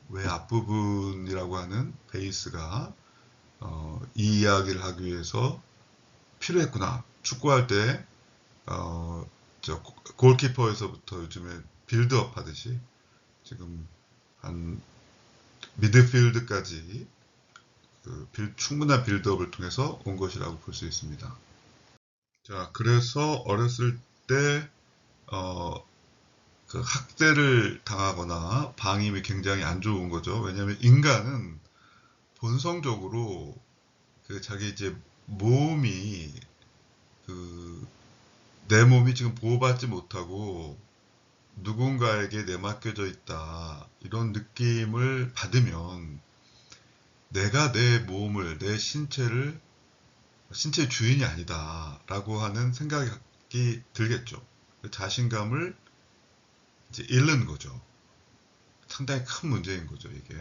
왜 앞부분이라고 하는 베이스가 이 이야기를 하기 위해서 필요했구나. 축구할 때 골키퍼에서부터 요즘에 빌드업 하듯이 지금 한 미드필드까지 충분한 빌드업을 통해서 온 것이라고 볼 수 있습니다. 자, 그래서 어렸을 때 그 학대를 당하거나 방임이 굉장히 안 좋은 거죠. 왜냐하면 인간은 본성적으로 자기 이제 몸이 내 몸이 지금 보호받지 못하고 누군가에게 내맡겨져 있다 이런 느낌을 받으면 내가 내 몸을 내 신체의 주인이 아니다 라고 하는 생각이 들겠죠. 자신감을 이제 잃는 거죠. 상당히 큰 문제인 거죠 이게.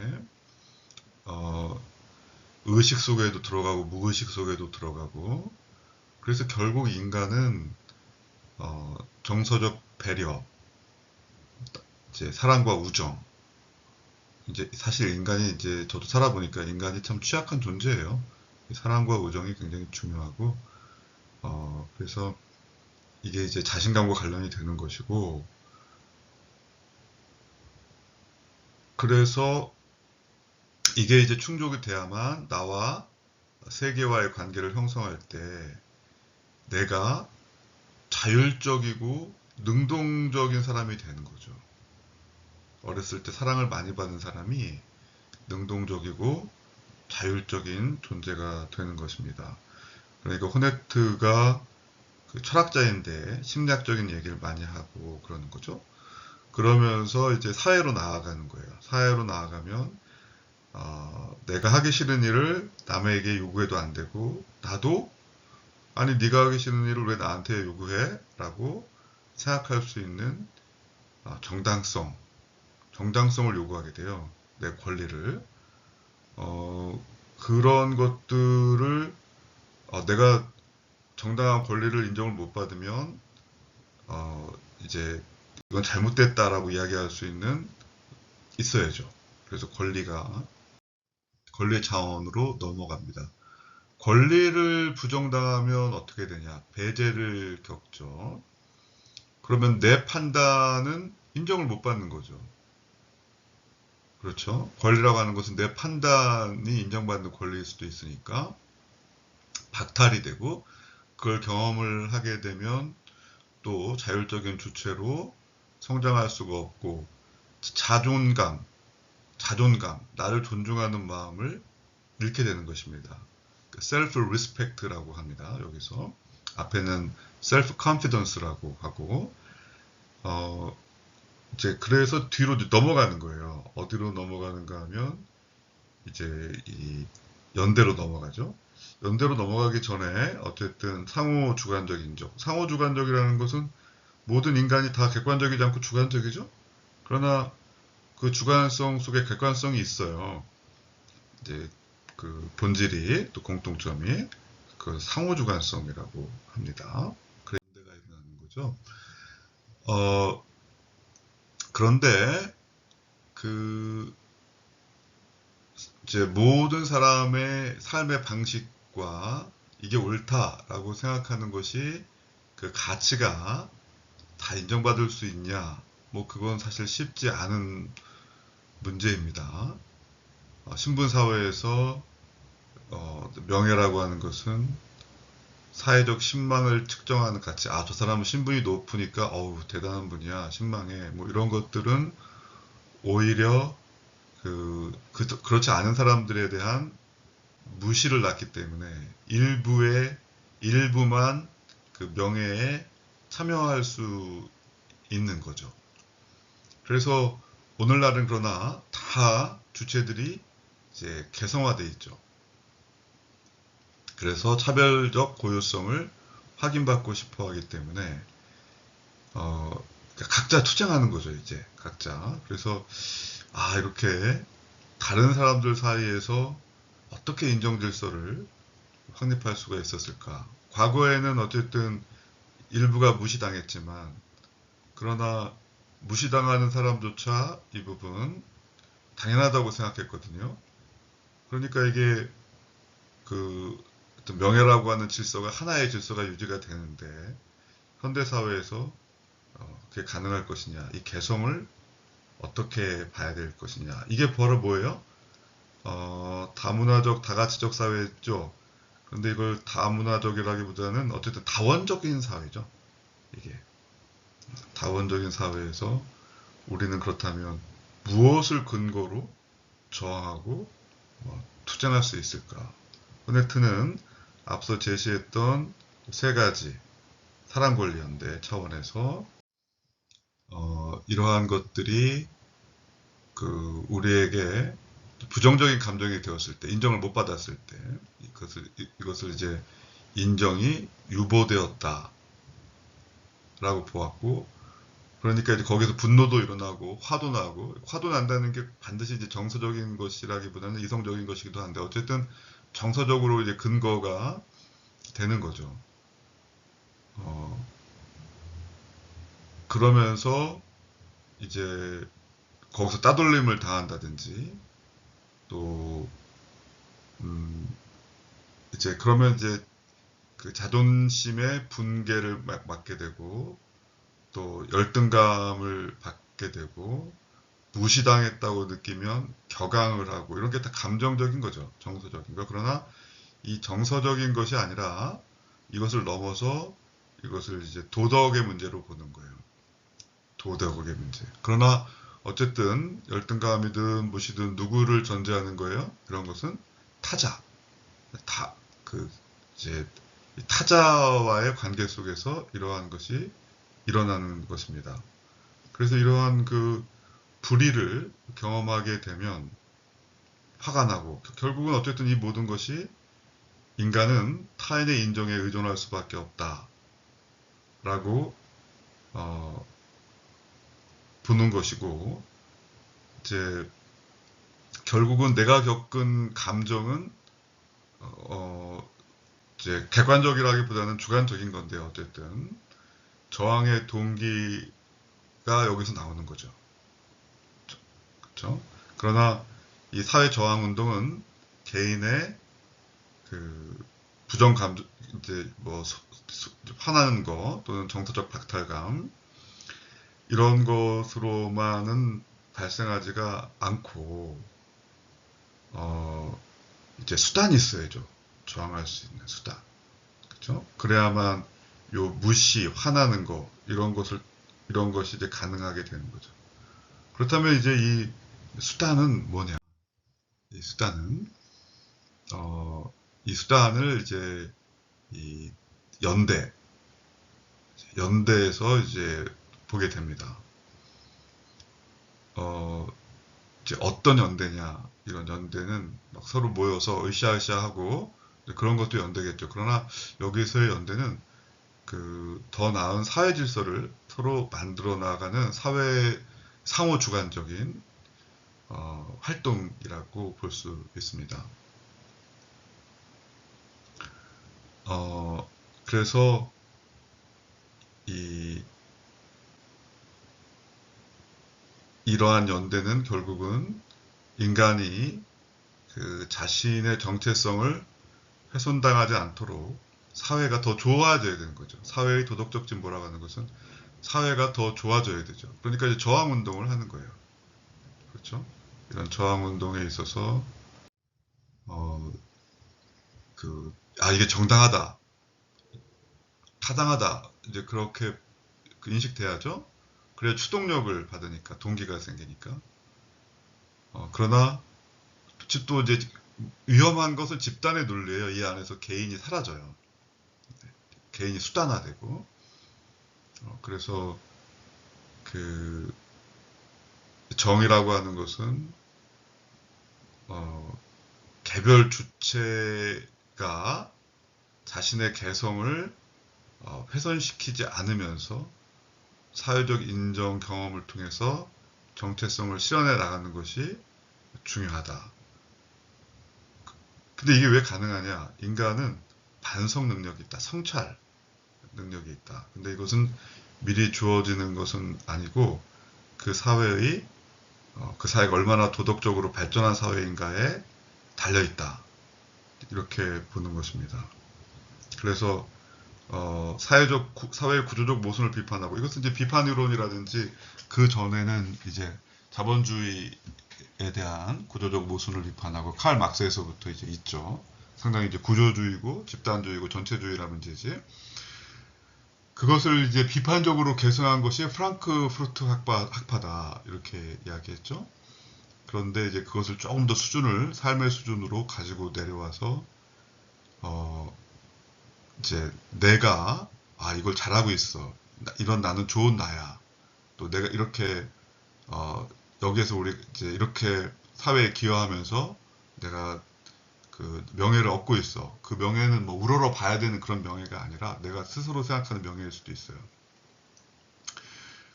의식 속에도 들어가고 무의식 속에도 들어가고 그래서 결국 인간은 정서적 배려 이제 사랑과 우정 이제 사실 인간이 이제 저도 살아보니까 인간이 참 취약한 존재예요. 사랑과 우정이 굉장히 중요하고 그래서 이게 이제 자신감과 관련이 되는 것이고 그래서 이게 이제 충족이 돼야만 나와 세계와의 관계를 형성할 때 내가 자율적이고 능동적인 사람이 되는 거죠. 어렸을 때 사랑을 많이 받은 사람이 능동적이고 자율적인 존재가 되는 것입니다. 그러니까 호네트가 철학자인데 심리학적인 얘기를 많이 하고 그러는 거죠. 그러면서 이제 사회로 나아가는 거예요. 사회로 나아가면 내가 하기 싫은 일을 남에게 요구해도 안 되고 나도 아니 네가 하기 싫은 일을 왜 나한테 요구해? 라고 생각할 수 있는 정당성을 요구하게 돼요. 내 권리를 그런 것들을 내가 정당한 권리를 인정을 못 받으면 이제 이건 잘못됐다라고 이야기할 수 있어야죠. 그래서 권리의 차원으로 넘어갑니다. 권리를 부정당하면 어떻게 되냐? 배제를 겪죠. 그러면 내 판단은 인정을 못 받는 거죠. 그렇죠? 권리라고 하는 것은 내 판단이 인정받는 권리일 수도 있으니까 박탈이 되고, 그걸 경험을 하게 되면 또 자율적인 주체로 성장할 수가 없고, 자존감, 나를 존중하는 마음을 잃게 되는 것입니다. self respect라고 합니다. 여기서 앞에는 self confidence라고 하고, 이제 그래서 뒤로 넘어가는 거예요. 어디로 넘어가는가 하면 이제 이 연대로 넘어가죠. 연대로 넘어가기 전에 어쨌든 상호 주관적 인정. 상호 주관적이라는 것은 모든 인간이 다 객관적이지 않고 주관적이죠. 그러나 그 주관성 속에 객관성이 있어요. 이제 그 본질이 또 공통점이 그 상호 주관성이라고 합니다. 그래 연대가 일어나는 거죠. 그런데 그 이제 모든 사람의 삶의 방식과 이게 옳다라고 생각하는 것이 그 가치가 다 인정받을 수 있냐? 뭐 그건 사실 쉽지 않은 문제입니다. 신분 사회에서 명예라고 하는 것은 사회적 신망을 측정하는 가치. 아, 저 사람은 신분이 높으니까 어우 대단한 분이야, 신망해. 뭐 이런 것들은 오히려 그렇지 않은 사람들에 대한 무시를 낳기 때문에 일부만 그 명예에 참여할 수 있는 거죠. 그래서 오늘날은 그러나 다 주체들이 이제 개성화돼 있죠. 그래서 차별적 고유성을 확인받고 싶어 하기 때문에 각자 투쟁하는 거죠, 이제 각자. 그래서 이렇게 다른 사람들 사이에서 어떻게 인정 질서를 확립할 수가 있었을까? 과거에는 어쨌든 일부가 무시당했지만, 그러나 무시당하는 사람조차 이 부분 당연하다고 생각했거든요. 그러니까 이게 그 어떤 명예라고 하는 질서가 하나의 질서가 유지가 되는데, 현대 사회에서 그게 가능할 것이냐, 이 개성을 어떻게 봐야 될 것이냐. 이게 바로 뭐예요? 다문화적, 다가치적 사회죠. 그런데 이걸 다문화적이라기보다는 어쨌든 다원적인 사회죠. 이게 다원적인 사회에서 우리는 그렇다면 무엇을 근거로 저항하고 투쟁할 수 있을까? 호네트는 앞서 제시했던 세 가지 사람 권리 연대 차원에서 이러한 것들이 우리에게 부정적인 감정이 되었을 때, 인정을 못 받았을 때, 이것을 이제 인정이 유보되었다라고 보았고, 그러니까 이제 거기서 분노도 일어나고, 화도 나고, 화도 난다는 게 반드시 이제 정서적인 것이라기보다는 이성적인 것이기도 한데, 어쨌든 정서적으로 이제 근거가 되는 거죠. 그러면서 이제 거기서 따돌림을 당한다든지, 또 이제 그러면 이제 그 자존심의 붕괴를 맞게 되고, 또 열등감을 받게 되고, 무시당했다고 느끼면 격앙을 하고, 이런 게 다 감정적인 거죠. 정서적인 거. 그러나 이 정서적인 것이 아니라 이것을 넘어서 이것을 이제 도덕의 문제로 보는 거예요. 도덕의 문제. 그러나 어쨌든 열등감이든 무시든 누구를 전제하는 거예요? 이런 것은 타자. 이제 타자와의 관계 속에서 이러한 것이 일어나는 것입니다. 그래서 이러한 불의를 경험하게 되면 화가 나고, 결국은 어쨌든 이 모든 것이 인간은 타인의 인정에 의존할 수밖에 없다라고 보는 것이고, 이제 결국은 내가 겪은 감정은 이제 객관적이라기보다는 주관적인 건데, 어쨌든 저항의 동기가 여기서 나오는 거죠. 그렇죠? 그러나 이 사회 저항 운동은 개인의 그 부정 감정, 이제 뭐 화나는 거 또는 정서적 박탈감 이런 것으로만은 발생하지가 않고 이제 수단이 있어야죠. 저항할 수 있는 수단. 그렇죠? 그래야만 요 무시, 화나는 거 이런 것이 이제 가능하게 되는 거죠. 그렇다면 이제 이 수단은 뭐냐? 이 수단은 이 수단을 이제 이 연대에서 이제 보게 됩니다. 이제 어떤 연대냐? 이런 연대는 막 서로 모여서 으쌰으쌰하고 그런 것도 연대겠죠. 그러나 여기서의 연대는 그 더 나은 사회 질서를 서로 만들어 나가는 사회 상호 주관적인 활동이라고 볼 수 있습니다. 그래서 이러한 연대는 결국은 인간이 그 자신의 정체성을 훼손당하지 않도록 사회가 더 좋아져야 되는 거죠. 사회의 도덕적 진보라고 하는 것은 사회가 더 좋아져야 되죠. 그러니까 이제 저항 운동을 하는 거예요. 그렇죠? 이런 저항 운동에 있어서 어, 이게 정당하다, 타당하다, 이제 그렇게 인식돼야죠. 그래야 추동력을 받으니까 동기가 생기니까. 그러나 또 이제 위험한 것은 집단의 논리예요. 이 안에서 개인이 사라져요. 개인이 수단화되고. 그래서 그 정의라고 하는 것은 개별 주체가 자신의 개성을 훼손시키지 않으면서 사회적 인정 경험을 통해서 정체성을 실현해 나가는 것이 중요하다. 근데 이게 왜 가능하냐? 인간은 반성 능력이 있다. 성찰 능력이 있다. 근데 이것은 미리 주어지는 것은 아니고 그 사회의 그 사회가 얼마나 도덕적으로 발전한 사회인가에 달려있다. 이렇게 보는 것입니다. 그래서 사회의 구조적 모순을 비판하고 이것은 이제 비판 이론이라든지 그 전에는 이제 자본주의에 대한 구조적 모순을 비판하고 칼 막스에서부터 이제 있죠. 상당히 이제 구조주의고 집단주의고 전체주의라는 문제지. 그것을 이제 비판적으로 계승한 것이 프랑크푸르트 학파다 이렇게 이야기했죠. 그런데 이제 그것을 조금 더 삶의 수준으로 가지고 내려와서 이제 내가 이걸 잘하고 있어. 이런 나는 좋은 나야. 또 내가 이렇게 여기에서 우리 이제 이렇게 사회에 기여하면서 내가 그 명예를 얻고 있어. 그 명예는 뭐 우러러 봐야 되는 그런 명예가 아니라 내가 스스로 생각하는 명예일 수도 있어요.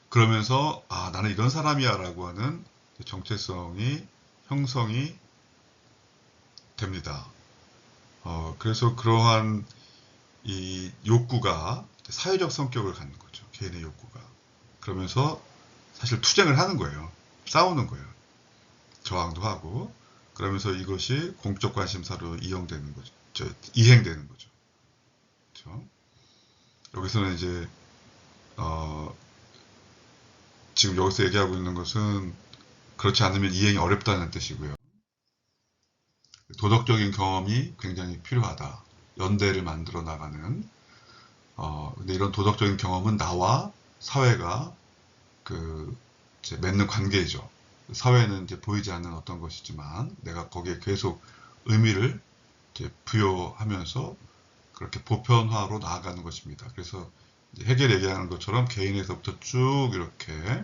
그러면서 나는 이런 사람이야라고 하는 정체성이 형성이 됩니다. 그래서 그러한 이 욕구가 사회적 성격을 갖는 거죠. 개인의 욕구가. 그러면서 사실 투쟁을 하는 거예요. 싸우는 거예요. 저항도 하고. 그러면서 이것이 공적 관심사로 이용되는 거죠. 이행되는 거죠. 그렇죠? 여기서는 이제 지금 여기서 얘기하고 있는 것은 그렇지 않으면 이행이 어렵다는 뜻이고요. 도덕적인 경험이 굉장히 필요하다. 연대를 만들어 나가는. 근데 이런 도덕적인 경험은 나와 사회가 이제 맺는 관계이죠. 사회는 이제 보이지 않는 어떤 것이지만 내가 거기에 계속 의미를 이제 부여하면서 그렇게 보편화로 나아가는 것입니다. 그래서 해겔이 얘기하는 것처럼 개인에서부터 쭉 이렇게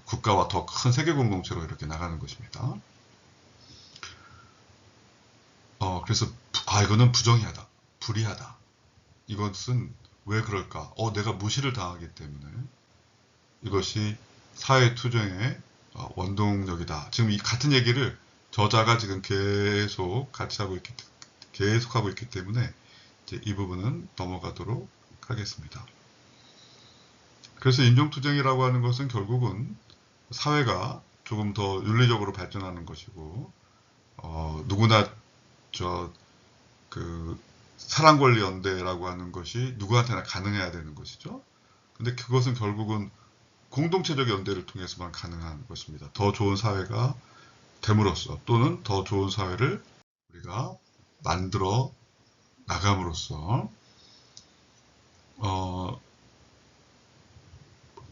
국가와 더 큰 세계 공동체로 이렇게 나가는 것입니다. 그래서 이거는 부정의하다, 불의하다. 이것은 왜 그럴까? 내가 무시를 당하기 때문에 이것이 사회 투쟁의 원동력이다. 지금 이 같은 얘기를 저자가 지금 계속 하고 있기 때문에 이제 이 부분은 넘어가도록 하겠습니다. 그래서 인종투쟁이라고 하는 것은 결국은 사회가 조금 더 윤리적으로 발전하는 것이고, 누구나 사랑권리연대라고 하는 것이 누구한테나 가능해야 되는 것이죠. 근데 그것은 결국은 공동체적 연대를 통해서만 가능한 것입니다. 더 좋은 사회가 됨으로써 또는 더 좋은 사회를 우리가 만들어 나감으로써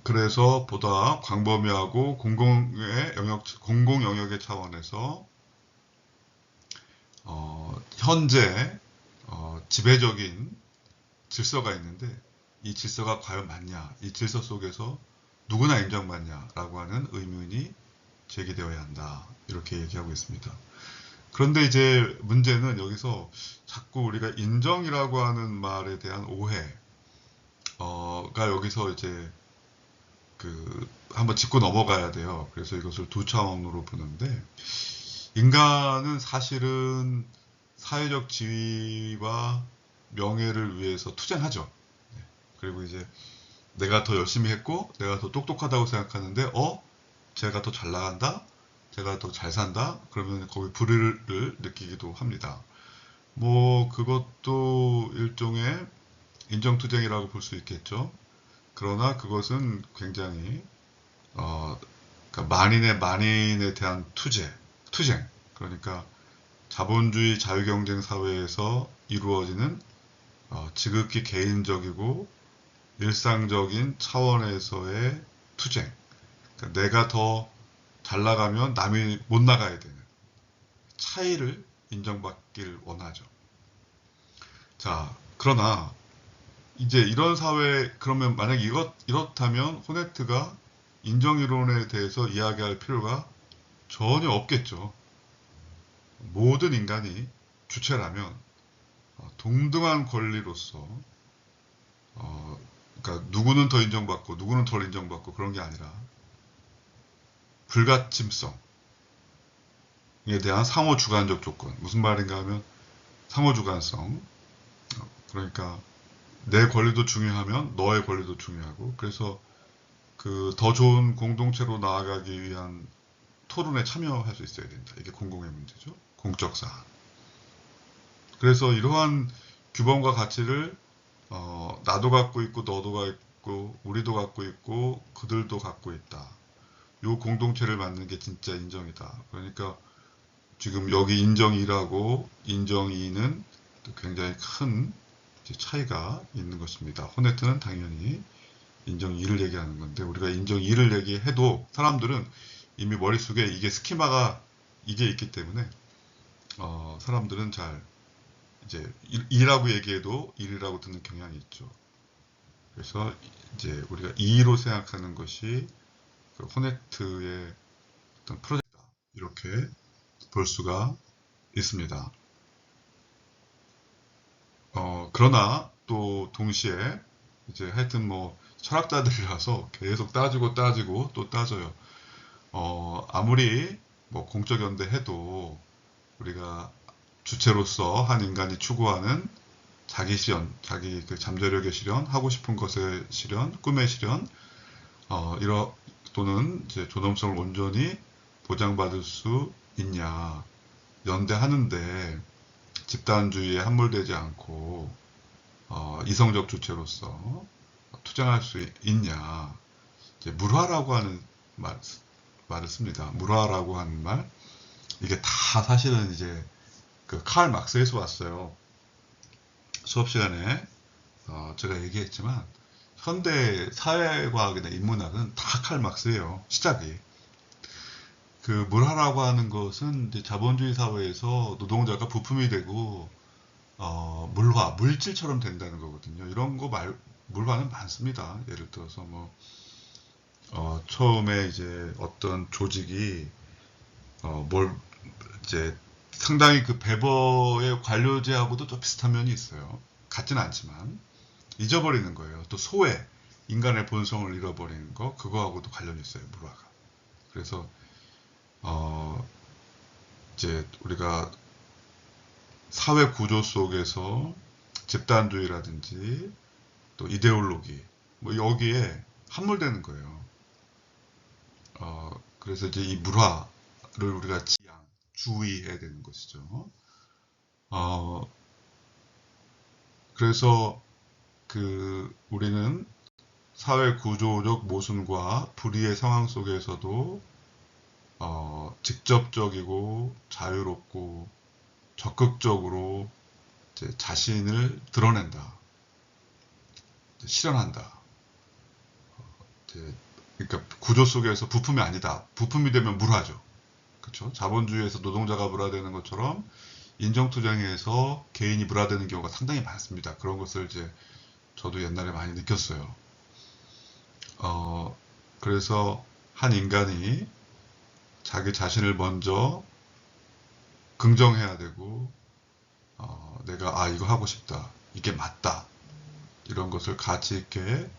그래서 보다 광범위하고 공공 영역의 차원에서 현재 지배적인 질서가 있는데 이 질서가 과연 맞냐? 이 질서 속에서 누구나 인정받냐라고 하는 의문이 제기되어야 한다. 이렇게 얘기하고 있습니다. 그런데 이제 문제는 여기서 자꾸 우리가 인정이라고 하는 말에 대한 오해가 여기서 이제 한번 짚고 넘어가야 돼요. 그래서 이것을 두 차원으로 보는데 인간은 사실은 사회적 지위와 명예를 위해서 투쟁하죠. 그리고 이제 내가 더 열심히 했고 내가 더 똑똑하다고 생각하는데 제가 더 잘 나간다? 제가 더 잘 산다? 그러면 거기 불의를 느끼기도 합니다. 뭐 그것도 일종의 인정투쟁이라고 볼 수 있겠죠. 그러나 그것은 굉장히 그러니까 만인에 대한 투쟁. 그러니까 자본주의 자유경쟁 사회에서 이루어지는 지극히 개인적이고 일상적인 차원에서의 투쟁. 그러니까 내가 더 잘 나가면 남이 못 나가야 되는 차이를 인정받길 원하죠. 자, 그러나 이제 이런 사회, 그러면 만약 이렇다면 호네트가 인정이론에 대해서 이야기할 필요가 전혀 없겠죠. 모든 인간이 주체라면 동등한 권리로서 그러니까 누구는 더 인정받고 누구는 덜 인정받고 그런 게 아니라 불가침성에 대한 상호주관적 조건. 무슨 말인가 하면 상호주관성. 그러니까 내 권리도 중요하면 너의 권리도 중요하고 그래서 더 좋은 공동체로 나아가기 위한 토론에 참여할 수 있어야 된다. 이게 공공의 문제죠. 공적 사안. 그래서 이러한 규범과 가치를 나도 갖고 있고 너도 갖고 우리도 갖고 있고 그들도 갖고 있다. 요 공동체를 만드는 게 진짜 인정이다. 그러니까 지금 여기 인정 1하고 인정 2는 굉장히 큰 차이가 있는 것입니다. 호네트는 당연히 인정 2를 얘기하는 건데 우리가 인정 2를 얘기해도 사람들은 이미 머릿속에 이게 스키마가 이게 있기 때문에 사람들은 잘 이제 2라고 얘기해도 1이라고 듣는 경향이 있죠. 그래서 이제 우리가 2로 생각하는 것이 호네트의 어떤 프로젝트다. 이렇게 볼 수가 있습니다. 그러나 또 동시에 이제 하여튼 뭐 철학자들이라서 계속 따지고 또 따져요. 아무리 뭐 공적 연대 해도 우리가 주체로서 한 인간이 추구하는 자기 실현, 자기 잠재력의 실현, 하고 싶은 것의 실현, 꿈의 실현, 또는 이제 존엄성을 온전히 보장받을 수 있냐. 연대하는데 집단주의에 함몰되지 않고 이성적 주체로서 투쟁할 수 있냐. 이제 물화라고 하는 말을 씁니다. 물화라고 하는 말. 이게 다 사실은 이제 칼 막스에서 왔어요. 수업 시간에 제가 얘기했지만 현대 사회과학이나 인문학은 다 칼 막스예요. 시작이. 물화라고 하는 것은 이제 자본주의 사회에서 노동자가 부품이 되고 물질처럼 된다는 거거든요. 이런 거 물화는 많습니다. 예를 들어서 뭐 처음에 이제 어떤 조직이 이제 상당히 베버의 관료제하고도 또 비슷한 면이 있어요. 같지는 않지만 잊어버리는 거예요. 또 소외, 인간의 본성을 잃어버리는 거, 그거하고도 관련이 있어요. 물화가. 그래서 이제 우리가 사회 구조 속에서 집단주의라든지 또 이데올로기 뭐 여기에 함몰되는 거예요. 그래서 이제 이 물화를 우리가 주의해야 되는 것이죠. 그래서 우리는 사회 구조적 모순과 불의의 상황 속에서도 직접적이고 자유롭고 적극적으로 이제 자신을 드러낸다, 실현한다. 그러니까 구조 속에서 부품이 아니다. 부품이 되면 물화죠. 그렇죠? 자본주의에서 노동자가 물화되는 것처럼 인정투쟁에서 개인이 물화되는 경우가 상당히 많습니다. 그런 것을 이제 저도 옛날에 많이 느꼈어요. 그래서 한 인간이 자기 자신을 먼저 긍정해야 되고, 내가 이거 하고 싶다, 이게 맞다, 이런 것을 가치 있게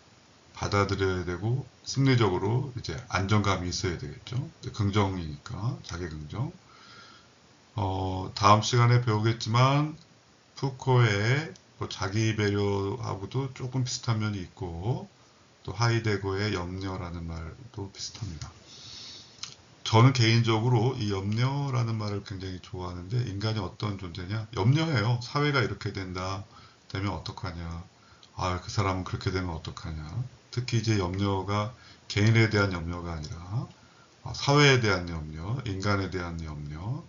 받아들여야 되고, 심리적으로 이제 안정감이 있어야 되겠죠. 긍정이니까, 자기 긍정. 다음 시간에 배우겠지만 푸코의 뭐 자기 배려하고도 조금 비슷한 면이 있고, 또 하이데거의 염려라는 말도 비슷합니다. 저는 개인적으로 이 염려라는 말을 굉장히 좋아하는데, 인간이 어떤 존재냐? 염려해요. 사회가 이렇게 되면 어떡하냐? 그 사람은 그렇게 되면 어떡하냐? 특히 이제 염려가 개인에 대한 염려가 아니라 사회에 대한 염려, 인간에 대한 염려.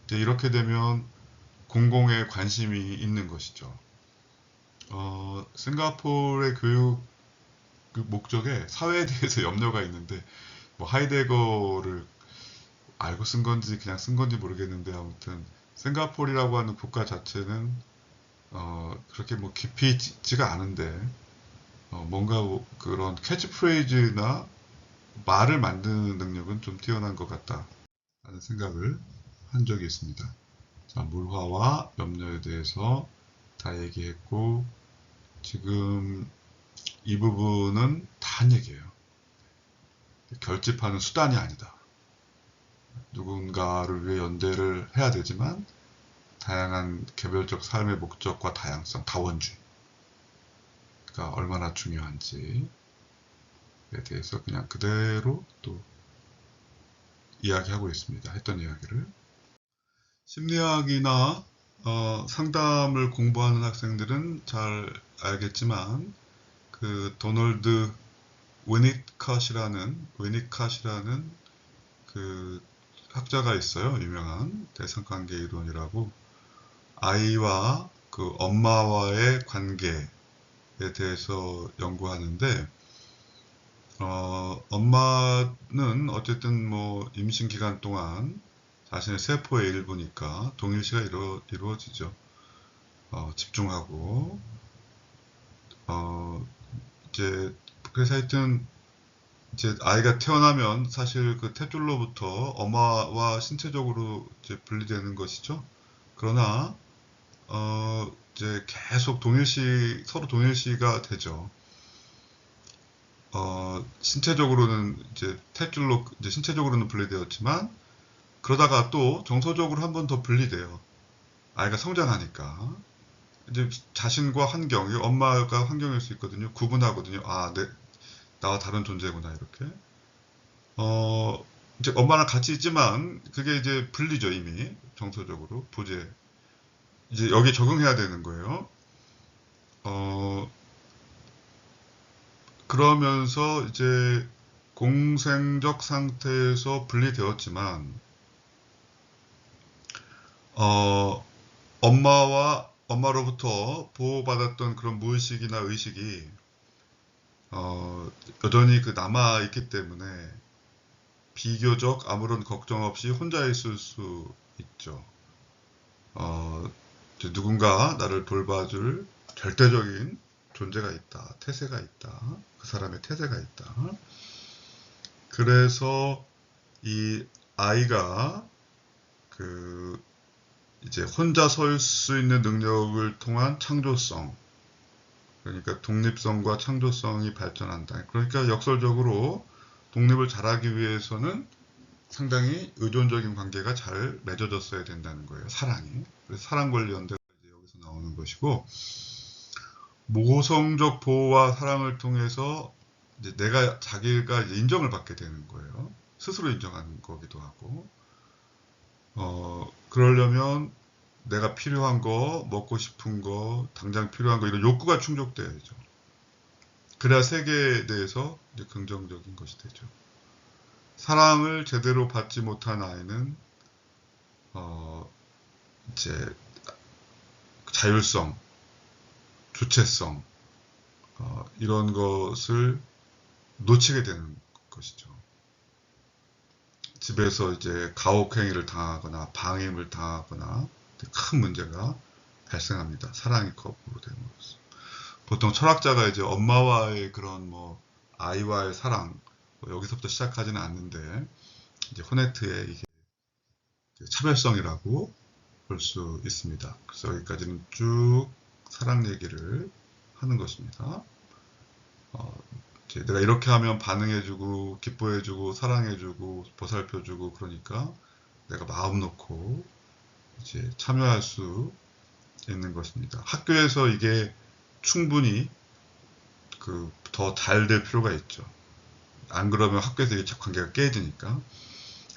이제 이렇게 되면 공공의 관심이 있는 것이죠. 싱가포르의 교육 목적에 사회에 대해서 염려가 있는데, 뭐 하이데거를 알고 쓴 건지 그냥 쓴 건지 모르겠는데, 아무튼 싱가포르라고 하는 국가 자체는 그렇게 뭐 깊이 있지가 않은데, 뭔가 그런 캐치프레이즈나 말을 만드는 능력은 좀 뛰어난 것 같다 하는 생각을 한 적이 있습니다. 자, 물화와 염려에 대해서 다 얘기했고, 지금 이 부분은 다 한 얘기예요. 결집하는 수단이 아니다. 누군가를 위해 연대를 해야 되지만, 다양한 개별적 삶의 목적과 다양성, 다원주의가 얼마나 중요한지에 대해서 그냥 그대로 또 이야기하고 있습니다. 했던 이야기를. 심리학이나 상담을 공부하는 학생들은 잘 알겠지만, 그 도널드 위니캇이라는 그 학자가 있어요. 유명한 대상관계 이론이라고. 아이와 그 엄마와의 관계에 대해서 연구하는데, 엄마는 어쨌든 뭐 임신 기간 동안 자신의 세포의 일부니까 동일시가 이루어지죠. 집중하고, 이제, 그래서 하여튼, 이제 아이가 태어나면 사실 그 탯줄로부터 엄마와 신체적으로 이제 분리되는 것이죠. 그러나, 이제 계속 서로 동일시가 되죠. 신체적으로는 이제 탯줄로 이제 신체적으로는 분리되었지만, 그러다가 또 정서적으로 한 번 더 분리돼요. 아이가 성장하니까. 이제 자신과 환경, 엄마가 환경일 수 있거든요. 구분하거든요. 나와 다른 존재구나, 이렇게. 이제 엄마랑 같이 있지만, 그게 이제 분리죠, 이미. 정서적으로. 이제 여기 적응해야 되는 거예요. 그러면서 이제 공생적 상태에서 분리되었지만, 엄마로부터 보호받았던 그런 무의식이나 의식이 여전히 남아있기 때문에 비교적 아무런 걱정 없이 혼자 있을 수 있죠. 누군가 나를 돌봐줄 절대적인 존재가 있다. 태세가 있다. 그 사람의 태세가 있다. 그래서 이 아이가 이제 혼자 설 수 있는 능력을 통한 창조성, 그러니까 독립성과 창조성이 발전한다. 그러니까 역설적으로 독립을 잘하기 위해서는 상당히 의존적인 관계가 잘 맺어졌어야 된다는 거예요. 사랑이. 그래서 사랑 권리 연대가 이제 여기서 나오는 것이고, 모성적 보호와 사랑을 통해서 이제 내가 자기가 이제 인정을 받게 되는 거예요. 스스로 인정하는 거기도 하고, 그러려면 내가 필요한 거, 먹고 싶은 거, 당장 필요한 거, 이런 욕구가 충족돼야죠. 그래야 세계에 대해서 이제 긍정적인 것이 되죠. 사랑을 제대로 받지 못한 아이는, 이제 자율성, 주체성, 이런 것을 놓치게 되는 것이죠. 집에서 이제 가혹행위를 당하거나 방임을 당하거나 큰 문제가 발생합니다. 사랑이 거부로 되는 것은. 보통 철학자가 이제 엄마와의 그런 뭐 아이와의 사랑 뭐 여기서부터 시작하지는 않는데 이제 호네트의 이게 차별성이라고 볼 수 있습니다. 그래서 여기까지는 쭉 사랑 얘기를 하는 것입니다. 내가 이렇게 하면 반응해주고 기뻐해주고 사랑해주고 보살펴주고 그러니까 내가 마음 놓고 이제 참여할 수 있는 것입니다. 학교에서 이게 충분히 더 잘 될 필요가 있죠. 안 그러면 학교에서 이게 관계가 깨지니까.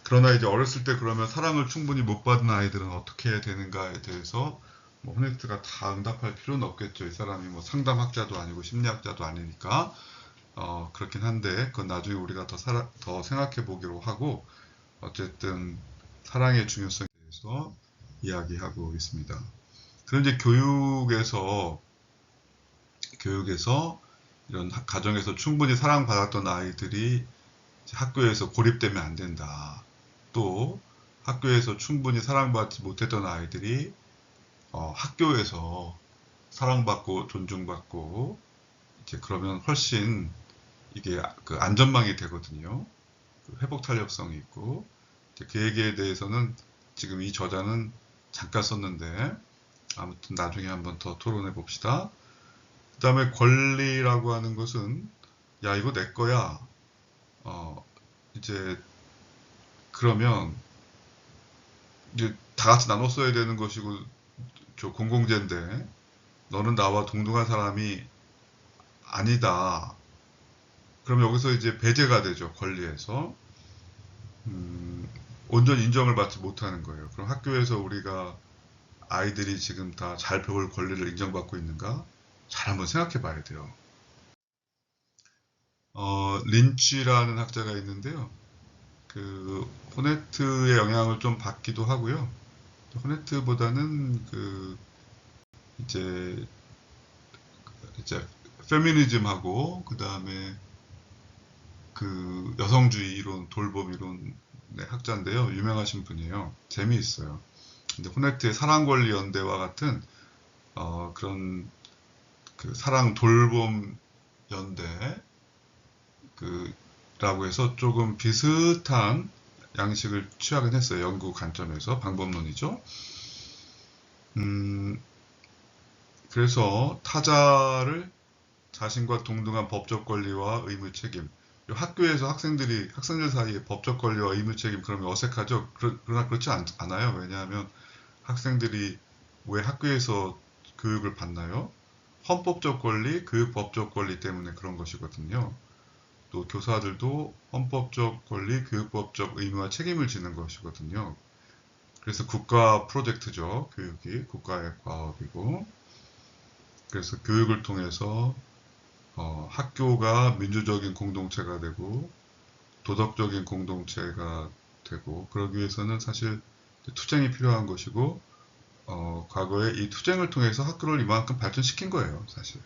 그러나 이제 어렸을 때 그러면 사랑을 충분히 못 받은 아이들은 어떻게 해야 되는가에 대해서 뭐 호네트가 다 응답할 필요는 없겠죠. 이 사람이 뭐 상담학자도 아니고 심리학자도 아니니까. 그렇긴 한데 그건 나중에 우리가 더 생각해 보기로 하고 어쨌든 사랑의 중요성에 대해서 이야기하고 있습니다. 그런데 이제 교육에서 이런 가정에서 충분히 사랑받았던 아이들이 학교에서 고립되면 안 된다. 또 학교에서 충분히 사랑받지 못했던 아이들이 학교에서 사랑받고 존중받고 이제 그러면 훨씬 이게 그 안전망이 되거든요. 회복 탄력성이 있고 그 얘기에 대해서는 지금 이 저자는 잠깐 썼는데 아무튼 나중에 한번 더 토론해 봅시다. 그 다음에 권리라고 하는 것은 야 이거 내 거야. 이제 그러면 이제 다 같이 나눠 써야 되는 것이고 저 공공재인데 너는 나와 동등한 사람이 아니다. 그럼 여기서 이제 배제가 되죠. 권리에서. 온전히 인정을 받지 못하는 거예요. 그럼 학교에서 우리가 아이들이 지금 다 잘 배울 권리를 인정받고 있는가? 잘 한번 생각해 봐야 돼요. 린치라는 학자가 있는데요. 그 호네트의 영향을 좀 받기도 하고요. 호네트보다는 이제 페미니즘하고 그 다음에 그 여성주의 이론, 돌봄 이론의 학자인데요. 유명하신 분이에요. 재미있어요. 근데 호네트의 사랑권리연대와 같은 그런 그 사랑 돌봄 연대 라고 해서 조금 비슷한 양식을 취하긴 했어요. 연구 관점에서 방법론이죠. 그래서 타자를 자신과 동등한 법적 권리와 의무 책임. 학교에서 학생들 사이에 법적 권리와 의무 책임 그러면 어색하죠. 그러나 그렇지 않아요. 왜냐하면 학생들이 왜 학교에서 교육을 받나요? 헌법적 권리, 교육법적 권리 때문에 그런 것이거든요. 또 교사들도 헌법적 권리, 교육법적 의무와 책임을 지는 것이거든요. 그래서 국가 프로젝트죠. 교육이 국가의 과업이고 그래서 교육을 통해서 학교가 민주적인 공동체가 되고 도덕적인 공동체가 되고 그러기 위해서는 사실 투쟁이 필요한 것이고 과거에 이 투쟁을 통해서 학교를 이만큼 발전시킨 거예요. 사실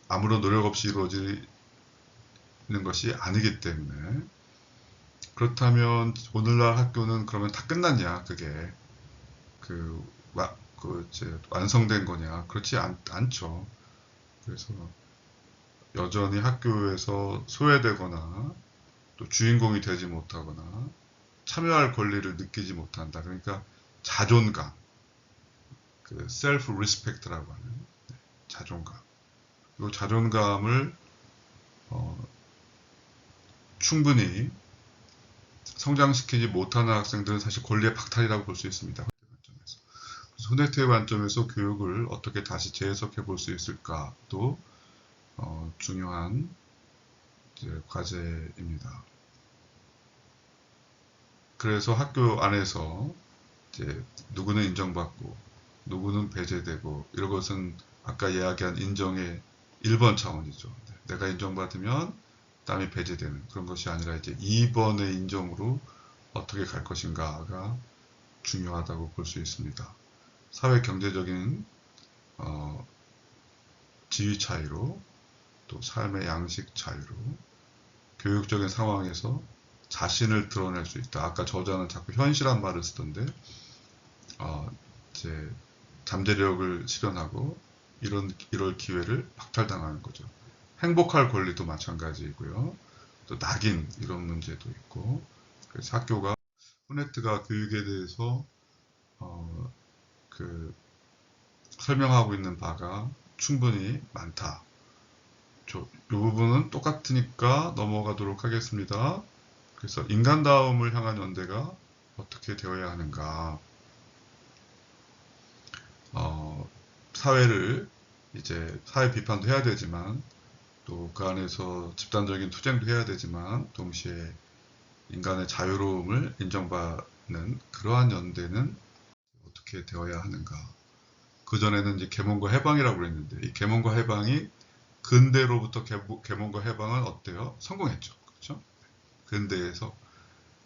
아무런 노력 없이 이루어지는 것이 아니기 때문에 그렇다면 오늘날 학교는 그러면 다 끝났냐 그게 이제 완성된 거냐 그렇지 않죠. 그래서 여전히 학교에서 소외되거나 또 주인공이 되지 못하거나 참여할 권리를 느끼지 못한다. 그러니까 자존감, self respect라고 하는 자존감. 이 자존감을 충분히 성장시키지 못하는 학생들은 사실 권리의 박탈이라고 볼 수 있습니다. 그래서 호네트의 관점에서 교육을 어떻게 다시 재해석해 볼 수 있을까? 또 중요한 이제 과제입니다. 그래서 학교 안에서 이제 누구는 인정받고 누구는 배제되고 이런 것은 아까 이야기한 인정의 1번 차원이죠. 내가 인정받으면 남이 배제되는 그런 것이 아니라 이제 2번의 인정으로 어떻게 갈 것인가가 중요하다고 볼 수 있습니다. 사회 경제적인 지위 차이로 또 삶의 양식 차이로 교육적인 상황에서 자신을 드러낼 수 있다. 아까 저자는 자꾸 현실한 말을 쓰던데 이제 잠재력을 실현하고 이럴 기회를 박탈당하는 거죠. 행복할 권리도 마찬가지이고요. 또 낙인 이런 문제도 있고 그래서 학교가 호네트가 교육에 대해서 그 설명하고 있는 바가 충분히 많다. 이 부분은 똑같으니까 넘어가도록 하겠습니다. 그래서 인간다움을 향한 연대가 어떻게 되어야 하는가. 사회를 이제 사회 비판도 해야 되지만 또 그 안에서 집단적인 투쟁도 해야 되지만 동시에 인간의 자유로움을 인정받는 그러한 연대는 어떻게 되어야 하는가. 그전에는 이제 계몽과 해방이라고 그랬는데 이 계몽과 해방이 근대로부터 계몽과 해방은 어때요? 성공했죠. 그렇죠? 근대에서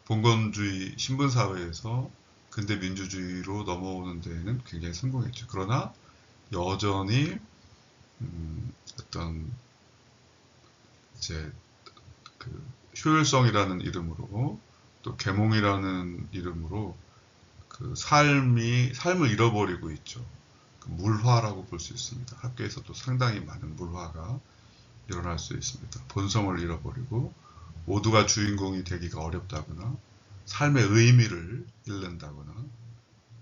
봉건주의 신분사회에서 근대 민주주의로 넘어오는 데에는 굉장히 성공했죠. 그러나 여전히 어떤 이제 그 효율성이라는 이름으로 또 계몽이라는 이름으로 그 삶을 잃어버리고 있죠. 그 물화라고 볼 수 있습니다. 학교에서도 상당히 많은 물화가 일어날 수 있습니다. 본성을 잃어버리고 모두가 주인공이 되기가 어렵다거나 삶의 의미를 잃는다거나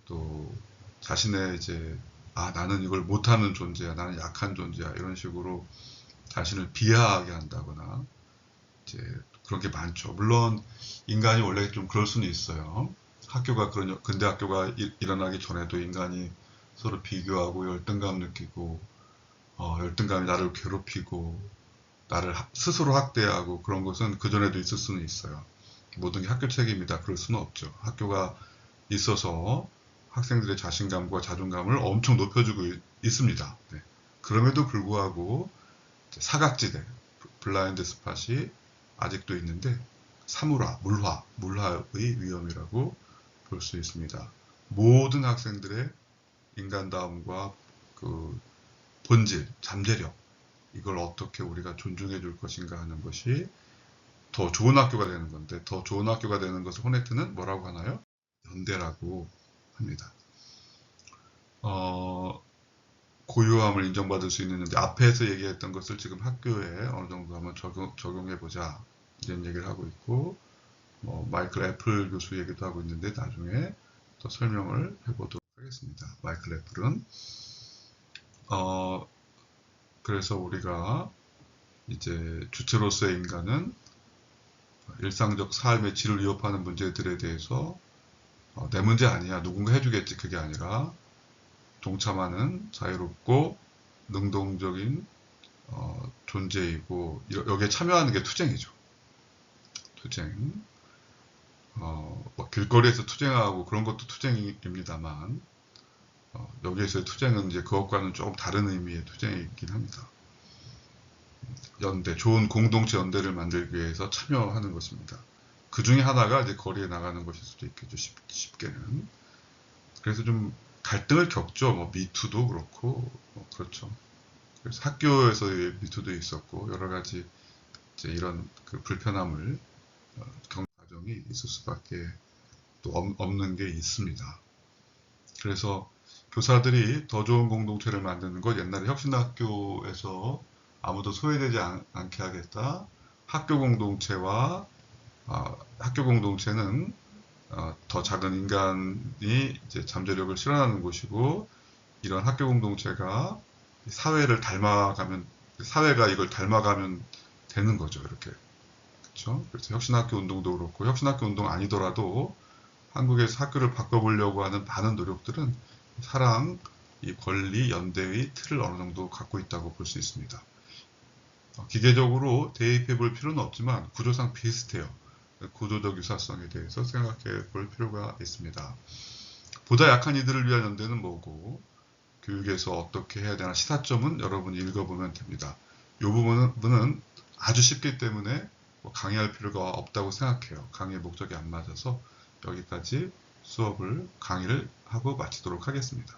또 자신의 이제 나는 이걸 못하는 존재야, 나는 약한 존재야 이런 식으로 자신을 비하하게 한다거나 이제 그런 게 많죠. 물론 인간이 원래 좀 그럴 수는 있어요. 학교가 근대 학교가 일어나기 전에도 인간이 서로 비교하고 열등감 느끼고 열등감이 나를 괴롭히고 나를 스스로 학대하고 그런 것은 그전에도 있을 수는 있어요. 모든 게 학교 책임이다 그럴 수는 없죠. 학교가 있어서 학생들의 자신감과 자존감을 엄청 높여주고 있습니다. 네. 그럼에도 불구하고 사각지대, 블라인드 스팟이 아직도 있는데 물화의 위험이라고 볼 수 있습니다. 모든 학생들의 인간다움과 그 본질, 잠재력 이걸 어떻게 우리가 존중해 줄 것인가 하는 것이 더 좋은 학교가 되는 건데 더 좋은 학교가 되는 것을 호네트는 뭐라고 하나요? 연대라고 합니다. 고유함을 인정받을 수 있는 앞에서 얘기했던 것을 지금 학교에 어느 정도 한번 적용해 보자 이런 얘기를 하고 있고 마이클 애플 교수 얘기도 하고 있는데 나중에 더 설명을 해보도록 하겠습니다. 마이클 애플은 그래서 우리가 이제 주체로서의 인간은 일상적 삶의 질을 위협하는 문제들에 대해서 내 문제 아니야 누군가 해주겠지 그게 아니라 동참하는 자유롭고 능동적인 존재이고 여기에 참여하는 게 투쟁이죠. 투쟁. 길거리에서 투쟁하고 그런 것도 투쟁입니다만 여기에서의 투쟁은 이제 그것과는 조금 다른 의미의 투쟁이긴 합니다. 연대, 좋은 공동체 연대를 만들기 위해서 참여하는 것입니다. 그 중에 하나가 이제 거리에 나가는 것일 수도 있겠죠. 쉽게는. 그래서 좀 갈등을 겪죠. 미투도 그렇고, 그렇죠. 그래서 학교에서의 미투도 있었고, 여러 가지 이제 이런 그 불편함을 겪는 과정이 있을 수밖에 또 없는 게 있습니다. 그래서 교사들이 더 좋은 공동체를 만드는 것, 옛날에 혁신학교에서 아무도 소외되지 않게 하겠다. 학교 공동체는 더 작은 인간이 이제 잠재력을 실현하는 곳이고 이런 학교 공동체가 사회가 이걸 닮아가면 되는 거죠. 이렇게 그렇죠. 그래서 혁신학교 운동도 그렇고 혁신학교 운동 아니더라도 한국에서 학교를 바꿔보려고 하는 많은 노력들은 사랑, 이 권리, 연대의 틀을 어느 정도 갖고 있다고 볼 수 있습니다. 기계적으로 대입해 볼 필요는 없지만 구조상 비슷해요. 구조적 유사성에 대해서 생각해 볼 필요가 있습니다. 보다 약한 이들을 위한 연대는 뭐고, 교육에서 어떻게 해야 되나 시사점은 여러분이 읽어보면 됩니다. 이 부분은 아주 쉽기 때문에 강의할 필요가 없다고 생각해요. 강의의 목적이 안 맞아서 여기까지 강의를 하고 마치도록 하겠습니다.